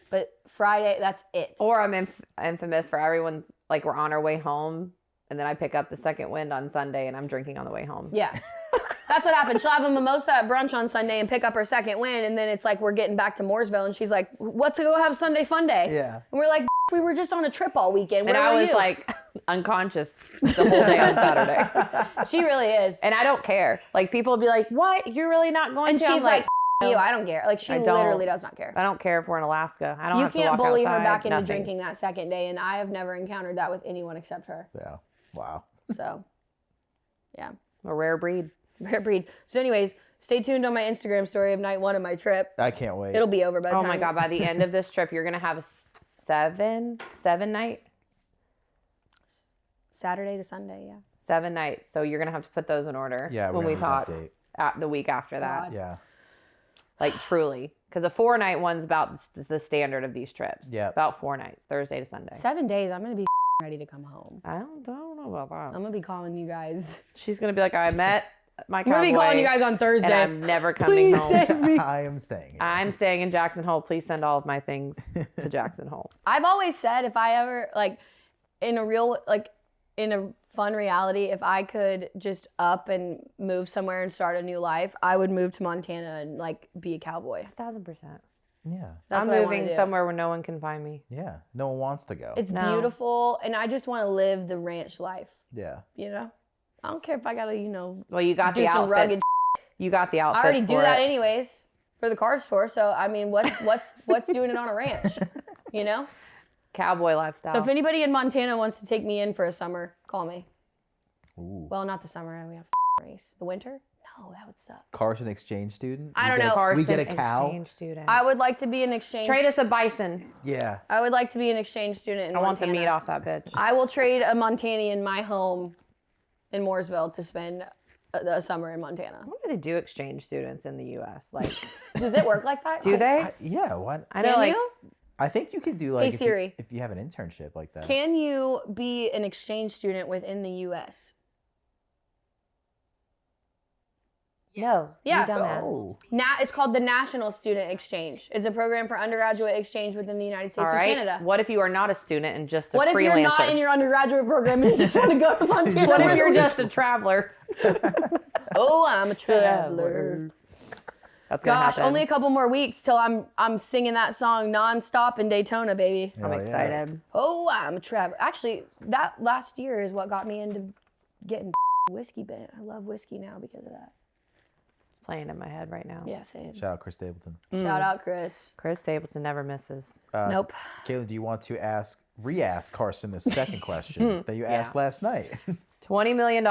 but Friday, that's it. Or I'm infamous for everyone's, like, we're on our way home, and then I pick up the second wind on Sunday, and I'm drinking on the way home. Yeah. That's what happened. She'll have a mimosa at brunch on Sunday and pick up her second win, and then it's like we're getting back to Mooresville, and she's like, "Let's go have Sunday fun day." Yeah. And we're like, "We were just on a trip all weekend." And Where I were was you? like unconscious the whole day on Saturday. She really is. And I don't care. Like, people will be like, "What? You're really not going And to?" she's I'm like, "You, I don't care." Like she I don't. literally does not care. I don't care if we're in Alaska. I don't You have to can't walk bully her outside, back into nothing. drinking that second day, and I have never encountered that with anyone except her. Yeah. Wow. So, yeah, A rare breed. rare breed. So, anyways, stay tuned on my Instagram story of night one of my trip. I can't wait. It'll be over by the Oh time. my God. By the end of this trip, you're going to have a seven night? Saturday to Sunday, yeah. 7 nights. So you're going to have to put those in order Yeah, when we're we gonna talk need an the week after that. God. Yeah. Like, truly. Because a 4-night one's about the standard of these trips. Yeah. About 4 nights, Thursday to Sunday. 7 days, I'm gonna be ready to come home. I don't know about that. I'm gonna be calling you guys. She's going to be like, I met my I'm gonna cowboy. be calling you guys on Thursday. And I'm never coming Please home. save me. I am staying. Here. I'm staying in Jackson Hole. Please send all of my things to Jackson Hole. I've always said if I ever in a fun reality, if I could just up and move somewhere and start a new life, I would move to Montana and be a cowboy. 1,000%. Yeah. That's I'm what I wanna moving do. somewhere where no one can find me. Yeah. No one wants to go. It's No. beautiful, and I just want to live the ranch life. yeah. You know, I don't care if I gotta Well, you got do the some outfits. rugged. You got the I outfits already do for that it. anyways for the car store. So I mean, what's doing it on a ranch? You know. Cowboy lifestyle. So if anybody in Montana wants to take me in for a summer, call me. Ooh. Well, not the summer. We have race. The winter? No, that would suck. Karsyn exchange student. I We don't get- know. Carson, We get a cow. exchange student. I would like to be an exchange. Trade us a bison. Yeah. I would like to be an exchange student in I want the Montana. meat off that bitch. I will trade a Montanian my home in Mooresville to spend a summer in Montana. What do they do exchange students in the U.S.? Like, Does it work like that? do they? Yeah. What? I know, Can like, you? I think you could do like Hey, if you- Siri. if you have an internship like that. Can you be an exchange student within the U.S.? no. Yeah. You dumbass. Oh. Now it's called the National Student Exchange. It's a program for undergraduate exchange within the United States All right. and Canada. What if you are not a student and just a What if freelancer? you're not in your undergraduate program and you just want to go to Montana? What What if if you're you're just a traveler? Oh, I'm a traveler. That's gonna Gosh, happen. only a couple more weeks till I'm singing that song nonstop in Daytona, baby. I'm Oh, yeah. excited. Oh, I'm a traveler. Actually, that last year is what got me into getting whiskey bent. I love whiskey now because of that. It's playing in my head right now. Yeah, same. Shout out Chris Stapleton. Shout out, Chris. Chris Stapleton never misses. Nope. Caitlin, do you want to re-ask Karsyn the second question that you asked last night? $20 million,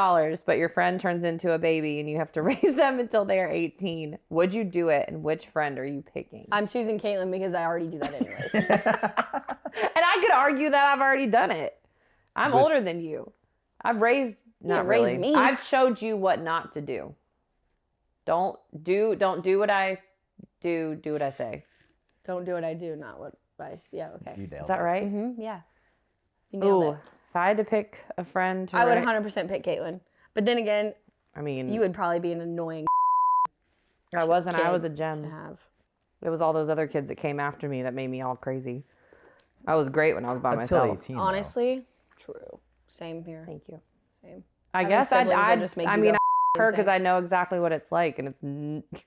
but your friend turns into a baby and you have to raise them until they are 18. Would you do it? And which friend are you picking? I'm choosing Caitlin because I already do that anyways. And I could argue that I've already done it. I'm older than you. I've raised, not didn't raise really. me. I've showed you what not to do. Don't do what I do what I say. Don't do what I do, not what I. Yeah, okay. You nailed Is that right? Mm-hmm, yeah. You nailed it. If I had to pick a friend to I would 100% pick Caitlyn. But then again, I mean, you would probably be an annoying I wasn't. I was a to gem. have. It was all those other kids that came after me that made me all crazy. I was great when I was by Until myself. 18. though. Honestly, true. Same here. Thank you. Same. I Having guess siblings will I'd just make I you mean, go I her because insane. I know exactly what it's like, and it's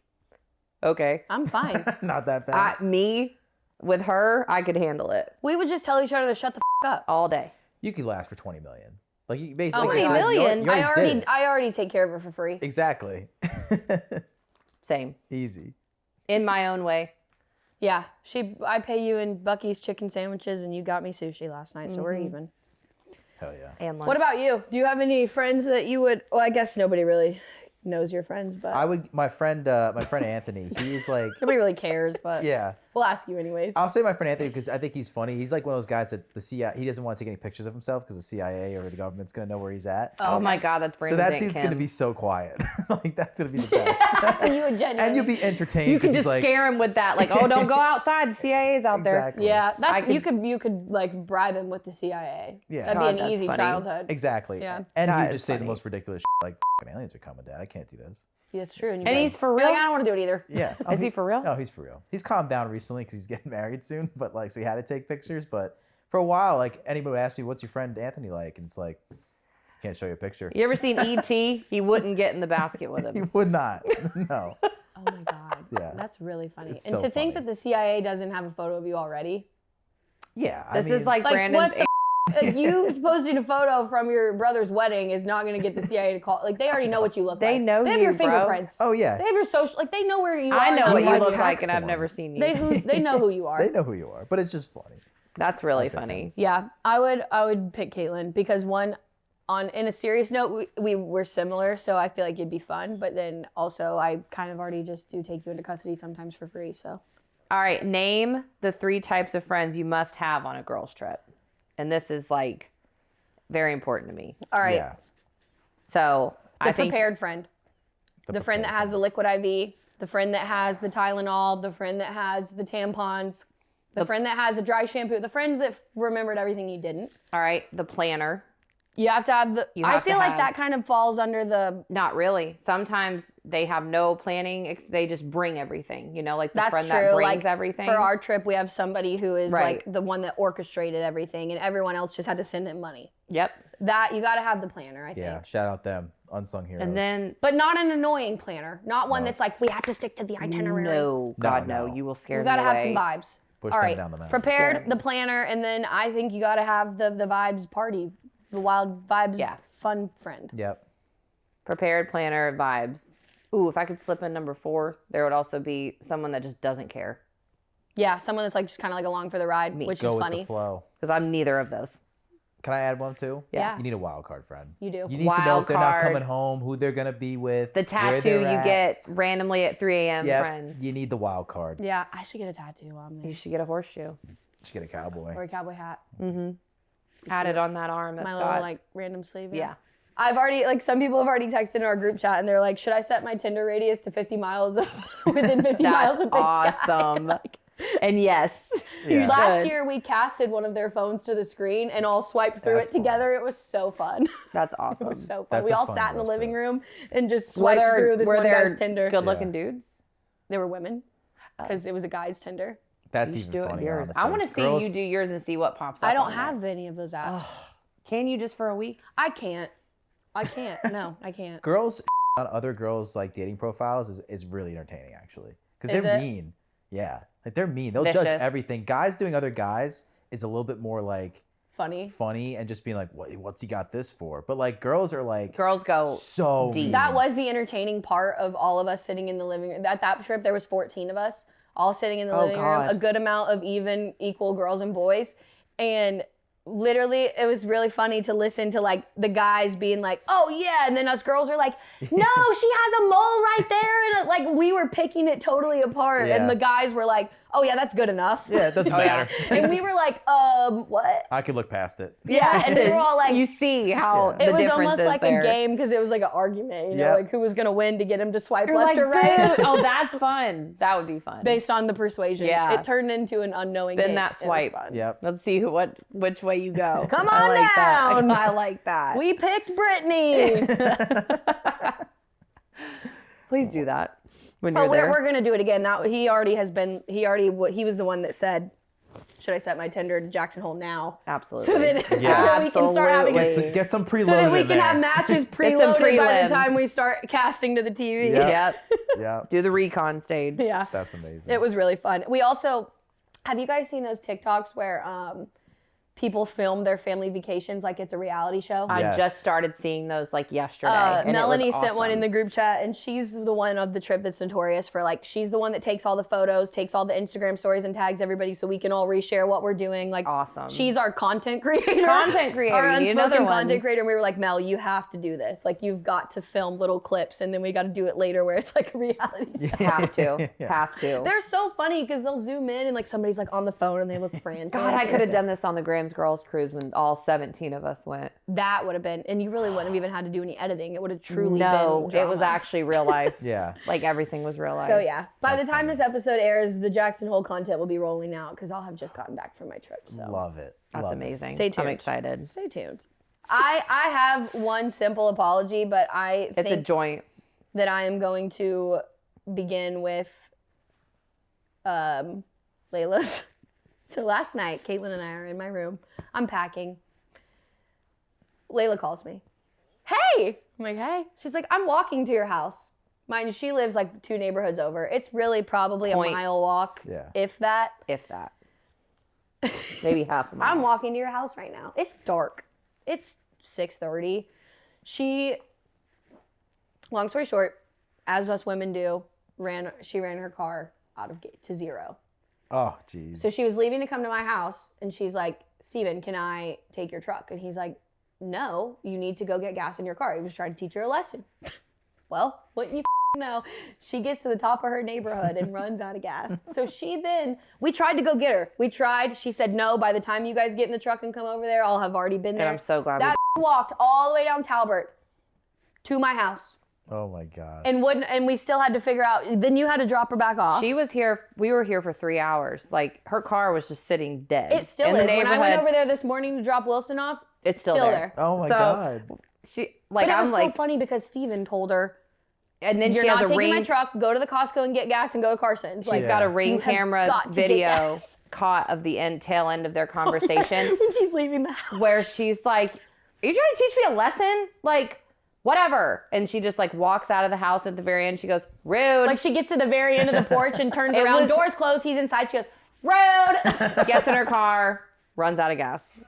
okay. I'm fine. Not that bad. Me with her, I could handle it We would just tell each other to shut the up. all day. You could last for 20 million. Like you basically. 20 you million? already did it. I already take care of her for free. Exactly. Same. Easy. In my own way. Yeah, I pay you in Buc-ee's chicken sandwiches, and you got me sushi last night, so we're even. Hell yeah. And lunch. What about you? Do you have any friends that you would? Well, I guess nobody really knows your friends, but I would. My friend Anthony. He's like. nobody really cares. But Yeah. we'll ask you anyways. I'll say my friend Anthony because I think he's funny. He's like one of those guys that the CIA. He doesn't want to take any pictures of himself because the CIA or the government's gonna know where he's at. Oh my God, that's So Brandon. that Dink dude's Kim. gonna be so quiet. Like that's gonna be the best. So you would genuinely. And you'll be entertained. You can 'cause just he's like, scare him with that, like, oh, don't go outside. The CIA's out there. Exactly. Yeah, that's I you could like bribe him with the CIA. Yeah. That'd God, be an that's easy funny. childhood. Exactly. Yeah. And That you is just say the funny. most ridiculous like fucking aliens are coming, Dad. I can't do this. That's true. And he's for real. Like, I don't want to do it either. Yeah. Is he for real? No, he's for real. He's calmed down recently because he's getting married soon. But like, so he had to take pictures. But for a while, like anybody would ask me, "What's your friend Anthony like?" And it's like, can't show you a picture. You ever seen E.T.? He wouldn't get in the basket with He him. would not. No. Oh my god. Yeah. That's really funny. It's And so to think funny. that the CIA doesn't have a photo of you already. Yeah. This is like Like Brandon's. what the you posting a photo from your brother's wedding is not going to get the CIA to call. Like they already know what you look They like. know They have you, your bro. fingerprints. Oh yeah. They have your social. Like they know where you are. I know and what you like, look tax like, and I've never forms. seen you. They know who you are. They know who you are, but it's just funny. That's really Okay, funny. Yeah, I would pick Caitlyn because one, in a serious note, we were similar, so I feel like it'd be fun. But then also, I kind of already just do take you into custody sometimes for free. So All right, name the 3 types of friends you must have on a girls' trip. And this is like very important to me. all right, Yeah. So the I think prepared friend, the friend that has the liquid IV, the friend that has the Tylenol, the friend that has the tampons, the friend that has the dry shampoo, the friend that remembered everything you didn't. all right, the planner. You have to have the. You I have to feel like have- that kind of falls under the. Not really. Sometimes they have no planning. They just bring everything. You know, like the That's friend true. that brings Like everything. for our trip, we have somebody who is Right. like the one that orchestrated everything, and everyone else just had to send him money. Yep. That you got to have the planner, I Yeah. think. Shout out them unsung heroes. And then But not an annoying planner. Not one that's like we have to stick to the itinerary. no, God no, no. you will scare You me got to have away. some vibes. Push All them right, down the mountain. prepared Scary. the planner, and then I think you got to have the vibes party, the wild vibes, Yeah. fun friend. Yep. Prepared planner vibes. Ooh, if I could slip in number 4, there would also be someone that just doesn't care. Yeah, someone that's like just kind of like along for the ride, Me. which Go is with funny. the flow. Because I'm neither of those. Can I add one too? Yeah. You need a wild card friend. You do. You need to know Wild if they're not card. coming home, who they're gonna be with, The where tattoo they're you at. get randomly at 3 a.m. Yep. friend. You need the wild card. You Yeah, I should get a tattoo on me You should get a horseshoe. should get a cowboy. or a cowboy hat. Add it on that arm. That's My little got like random sleeve. yeah. I've already like some people have already texted in our group chat and they're like, should I set my Tinder radius to 50 miles within 50 miles That's of Big Sky? awesome. And yes, you Yeah. Last should. year we casted one of their phones to the screen and all swiped through That's it together. It was so fun. That's It awesome. was so fun. That's We a all fun sat in the girls' living trip. room and just Were swiped there, through this were one there guy's Tinder. good-looking Yeah. dudes? They were women because it was a guy's Tinder. That's You should even do it funnier. yours. Honestly. I want to see Girls- you do yours and see what pops up. I don't on there. have any of those apps. Can you just for a week? I can't. No, I can't. Girls on other girls like dating profiles is really entertaining actually because Is they're it? mean. Yeah, like they're mean. They'll judge Vicious. everything. Guys doing other guys is a little bit more like Funny. funny and just being like, what's he got this for? But like girls are like Girls go. so deep. mean. That was the entertaining part of all of us sitting in the living room. At that trip, there was 14 of us, all sitting in the Oh, living room, God. a good amount of equal girls and boys. And literally, it was really funny to listen to like the guys being like, oh yeah. And then us girls are like, no, she has a mole right there and But like we were picking it totally apart, and the guys were like, "Oh yeah, that's good enough." Yeah, it doesn't matter. And we were like, what? I could look past it. Yeah, and we were all like, you see how the it was difference almost is like there. a game because it was like an argument, you know, like who was gonna win to get him to swipe left or right. Oh, that's fun. That would be fun. Based on the persuasion. Yeah. It turned into an unknowing game. Spin that swipe. Yep. Let's see which way you go. Come I on like down. That. I like that. We picked Brittany. Please do that when you're Oh, there. we're gonna do it again. He was the one that said, should I set my Tinder to Jackson Hole now? Absolutely. So that we can start having Get some preloaded so that we in can there. have matches preloaded by prelim. the time we start casting to the TV. Yep. Yeah. Do the recon stage. Yeah. That's amazing. It was really fun. We also, have you guys seen those TikToks where people film their family vacations like it's a reality show? Yes. I just started seeing those like yesterday. And Melanie it was sent one in awesome. the group chat, and she's the one of the trip that's notorious for like, she's the one that takes all the photos, takes all the Instagram stories and tags everybody so we can all reshare what we're doing. Like, Awesome. She's our content creator. Content creator. Our You need unspoken another one. content creator. And we were like, Mel, you have to do this. Like, you've got to film little clips, and then we got to do it later where it's like a reality show. Have to. Have to. They're so funny because they'll zoom in and like somebody's like on the phone and they look frantic. God, I could have done this on the Graham's Girls Cruise when all 17 of us went. That would have been, and you really wouldn't have even had to do any editing. It would have truly No, been it was drama. actually real life. Yeah. Like everything was real life. So yeah, by the time this episode airs, the Jackson Hole content will be rolling out because I'll have just gotten back from my trip. So Love it. That's Love it. amazing. Stay tuned. I'm excited. stay tuned. I have one simple apology, but I It's a think joint. that I am going to begin with Layla's. So last night, Caitlin and I are in my room. I'm packing. Layla calls me. Hey! I'm like, hey. She's like, I'm walking to your house. Mind you, she lives like 2 neighborhoods over. It's really probably a mile walk, if that. If that. Maybe half a mile. I'm walking to your house right now. It's dark. It's 6:30. Long story short, as us women do, she ran her car out of gate to 0. Oh, geez. So she was leaving to come to my house, and she's like, Steven, can I take your truck? And he's like, no, you need to go get gas in your car. He was trying to teach her a lesson. Well, wouldn't you know? She gets to the top of her neighborhood and runs out of gas. So we tried to go get her. We tried. She said, no, by the time you guys get in the truck and come over there, I'll have already been there. And I'm so glad that walked all the way down Talbert to my house. Oh my God. And we still had to figure out, then you had to drop her back off. She was here. We were here for 3 hours. Like her car was just sitting dead. It still in is. the When I went neighborhood. over there this morning to drop Wilson off, It's still there. Oh my So, God. She like but it I'm was like, so funny because Steven told her, and then you're she has not a taking ring. my truck, go to the Costco and get gas and go to Carson's. She's got a ring you have camera got to get video gas. caught of the tail end of their conversation when she's leaving the house. where she's like, are you trying to teach me a lesson? Like, whatever. And she just like walks out of the house at the very end. She goes, rude. Like she gets to the very end of the porch and turns It around, was- doors closed, he's inside, she goes, rude! Gets in her car, runs out of gas.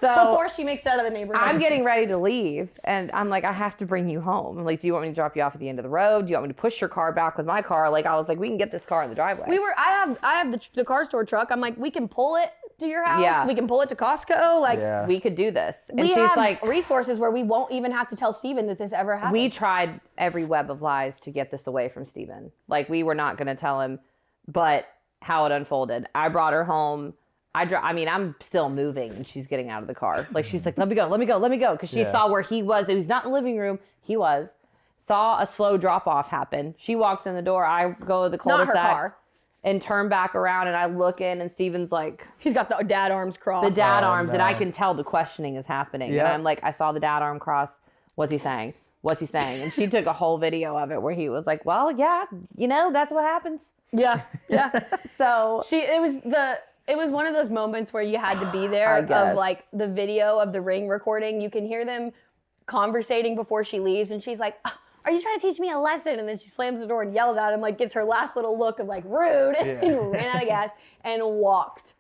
So Before she makes it out of the neighborhood. I'm getting ready to leave, and I'm like, I have to bring you home. I'm like, do you want me to drop you off at the end of the road? Do you want me to push your car back with my car? Like, I was like, we can get this car in the driveway. I have the car store truck. I'm like, we can pull it to your house. Yeah. We can pull it to Costco. Like, Yeah. We could do this. And we she's have like, resources where we won't even have to tell Steven that this ever happened. we tried every web of lies to get this away from Steven. Like, we were not going to tell him, but how it unfolded. I brought her home. I mean, I'm still moving, and she's getting out of the car. Like, she's like, let me go. Because she saw where he was. It was not in the living room. He was. Saw a slow drop-off happen. She walks in the door. I go to the Not her cul-de-sac car. and turn back around, and I look in, and Steven's like, He's got the dad arms crossed. the dad Oh, arms, and no. I can tell the questioning is happening. Yeah. And I'm like, I saw the dad arm cross. What's he saying? What's he saying? And she took a whole video of it where he was like, well, yeah, you know, that's what happens. Yeah, yeah. So It was one of those moments where you had to be there I guess. of like the video of the ring recording. You can hear them conversating before she leaves, and she's like, are you trying to teach me a lesson? And then she slams the door and yells at him, like gets her last little look of like rude, and ran out of gas and walked.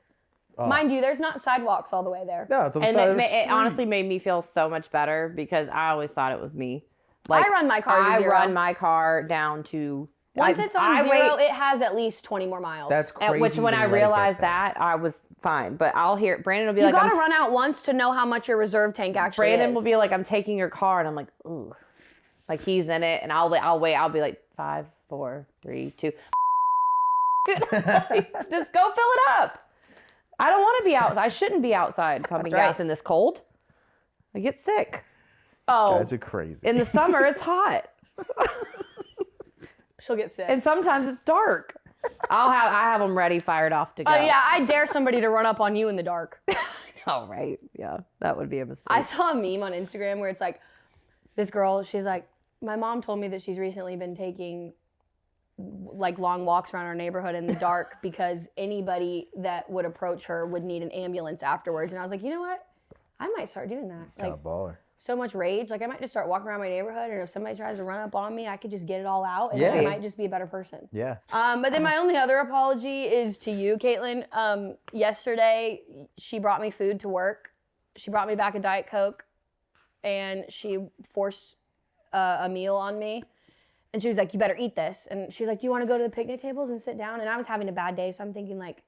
Mind you, there's not sidewalks all the way there. No, it's on the and side of the it street. honestly made me feel so much better because I always thought it was me. Like, I run my car to I 0. run my car down to. Once it's on 0, it has at least 20 more miles. That's crazy. Which when to I let it get realized there. that, I was fine. But I'll hear Brandon will be you like, gotta run out once to know how much your reserve tank actually Brandon is. will be like, I'm taking your car, and I'm like, ooh. Like he's in it, and I'll wait. I'll be like, 5, 4, 3, 2. Just go fill it up. I don't want to be out. I shouldn't be outside pumping gas in this cold. I get sick. Oh, Guys are crazy. In the summer, it's hot. she'll get sick. And sometimes it's dark. I have them ready, fired off to go. Oh yeah, I dare somebody to run up on you in the dark. Oh, right. Yeah, that would be a mistake. I saw a meme on Instagram where it's like, this girl, she's like, my mom told me that she's recently been taking like long walks around our neighborhood in the dark because anybody that would approach her would need an ambulance afterwards. And I was like, you know what? I might start doing that. Like, baller. So much rage. Like, I might just start walking around my neighborhood, and if somebody tries to run up on me, I could just get it all out, and then I might just be a better person. Yeah. But then my only other apology is to you, Caitlin. Yesterday, she brought me food to work. She brought me back a Diet Coke, and she forced a meal on me. And she was like, you better eat this. And she was like, do you want to go to the picnic tables and sit down? And I was having a bad day, so I'm thinking, like,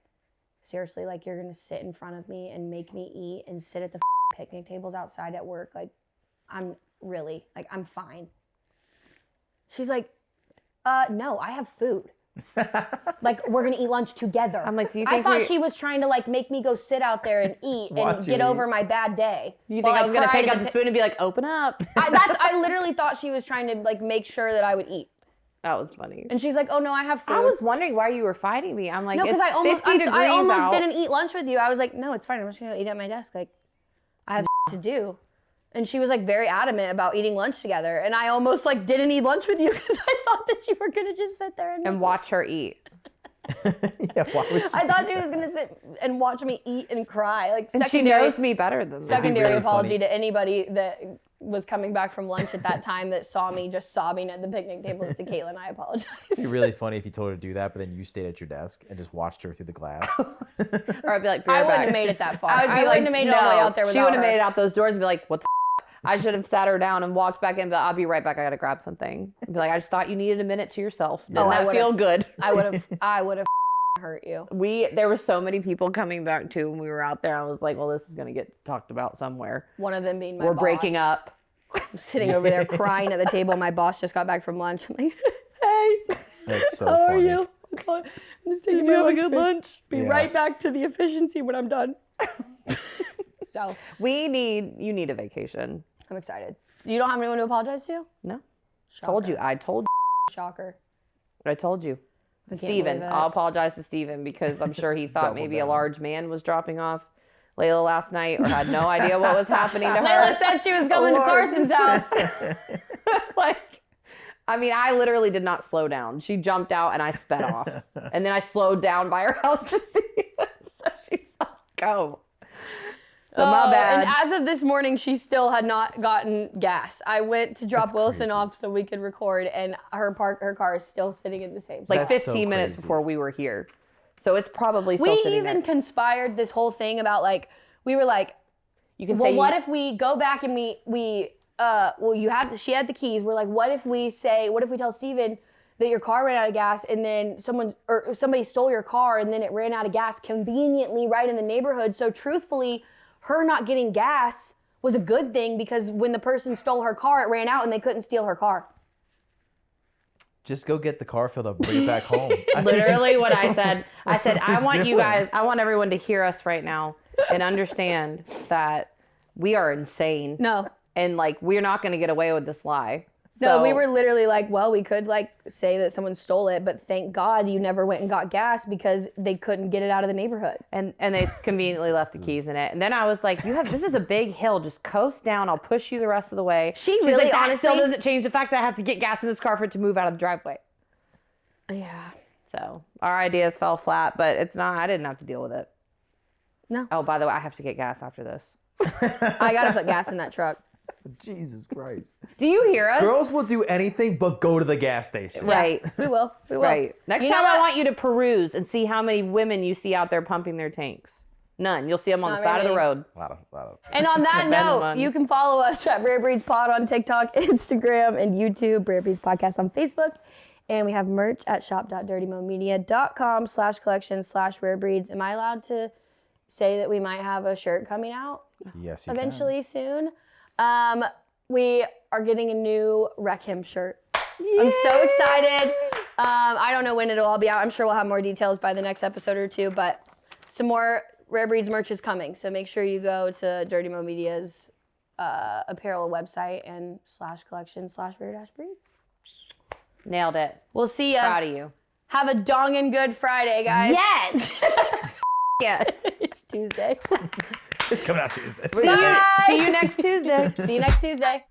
seriously, like, you're going to sit in front of me and make me eat and sit at the picnic tables outside at work? Like, I'm fine. She's like, no, I have food. Like, we're gonna eat lunch together. I'm like, do you think I thought she was trying to like make me go sit out there and eat and get over my bad day. You think I was gonna pick up the spoon and be like, open up? I literally thought she was trying to like make sure that I would eat. That was funny. And she's like, oh no, I have food. I was wondering why you were fighting me. I'm like, no, because I almost didn't eat lunch with you. I was like, no, it's fine. I'm just gonna eat at my desk. Like, I have to do. And she was like very adamant about eating lunch together. And I almost like didn't eat lunch with you because I thought that you were gonna just sit there and watch her eat. Yeah, why would I thought she was gonna sit and watch me eat and cry. Like, and she knows me better than that. Secondary apology to anybody that was coming back from lunch at that time that saw me just sobbing at the picnic tables. To Caitlin, I apologize. It'd be really funny if you told her to do that, but then you stayed at your desk and just watched her through the glass. Or I'd be like, I wouldn't have made it that far. I wouldn't have made it all the way out there without her. She wouldn't have made it out those doors and be like, what the I should have sat her down and walked back in, but I'll be right back. I got to grab something. I'd be like, I just thought you needed a minute to yourself. Yeah. Oh, I feel good. I would have hurt you. There were so many people coming back too when we were out there. I was like, well, this is going to get talked about somewhere. One of them being my boss. We're breaking up. I'm sitting over there crying at the table. My boss just got back from lunch. I'm like, hey. That's so How funny. are you? I'm just taking my lunch. Good lunch. Be right back to the efficiency when I'm done. So you need a vacation. I'm excited. You don't have anyone to apologize to? No. Shocker. I told you. Shocker. I told you. Steven. I'll apologize to Steven because I'm sure he thought maybe a large man was dropping off Layla last night or had no idea what was happening to her. Layla said she was going to Karsyn's house. I literally did not slow down. She jumped out and I sped off. And then I slowed down by her house to see him. So she's like, go. So my bad. And as of this morning, she still had not gotten gas. I went to drop Wilson off so we could record, and her car is still sitting in the same spot. Like 15 minutes before we were here. So it's probably still sitting there. We even conspired this whole thing about like, we were like, what if we go back and she had the keys. We're like, what if we tell Steven that your car ran out of gas and then somebody stole your car and then it ran out of gas conveniently right in the neighborhood. So truthfully, her not getting gas was a good thing because when the person stole her car, it ran out and they couldn't steal her car. Just go get the car filled up, bring it back home. Literally what I said. I said, I want everyone to hear us right now and understand that we are insane. No. And like, we're not going to get away with this lie. No, we were literally like, well, we could like say that someone stole it, but thank God you never went and got gas because they couldn't get it out of the neighborhood. And they conveniently left the keys in it. And then I was like, this is a big hill. Just coast down. I'll push you the rest of the way. She's really like, that honestly still doesn't change the fact that I have to get gas in this car for it to move out of the driveway. Yeah. So our ideas fell flat, but it's not. I didn't have to deal with it. No. Oh, by the way, I have to get gas after this. I gotta put gas in that truck. Jesus Christ. Do you hear us? Girls will do anything but go to the gas station. Right. Yeah, we will. Right. Next time I want you to peruse and see how many women you see out there pumping their tanks. None. You'll see them on the side of the road. A lot of. And on that note, you can follow us at Rare Breeds Pod on TikTok, Instagram, and YouTube. Rare Breeds Podcast on Facebook. And we have merch at shop.dirtymomedia.com/collection/rarebreeds. Am I allowed to say that we might have a shirt coming out? Yes, you eventually soon. We are getting a new Wreck Him shirt. I'm so excited. I don't know when it'll all be out. I'm sure we'll have more details by the next episode or two, but some more Rare Breeds merch is coming. So make sure you go to Dirty Mo Media's apparel website and /collection/rare-breeds. Nailed it. We'll see ya. Proud of you. Have a dongin' good Friday, guys. Yes. Yes. It's Tuesday. It's coming out Tuesday. See you next Tuesday. See you next Tuesday.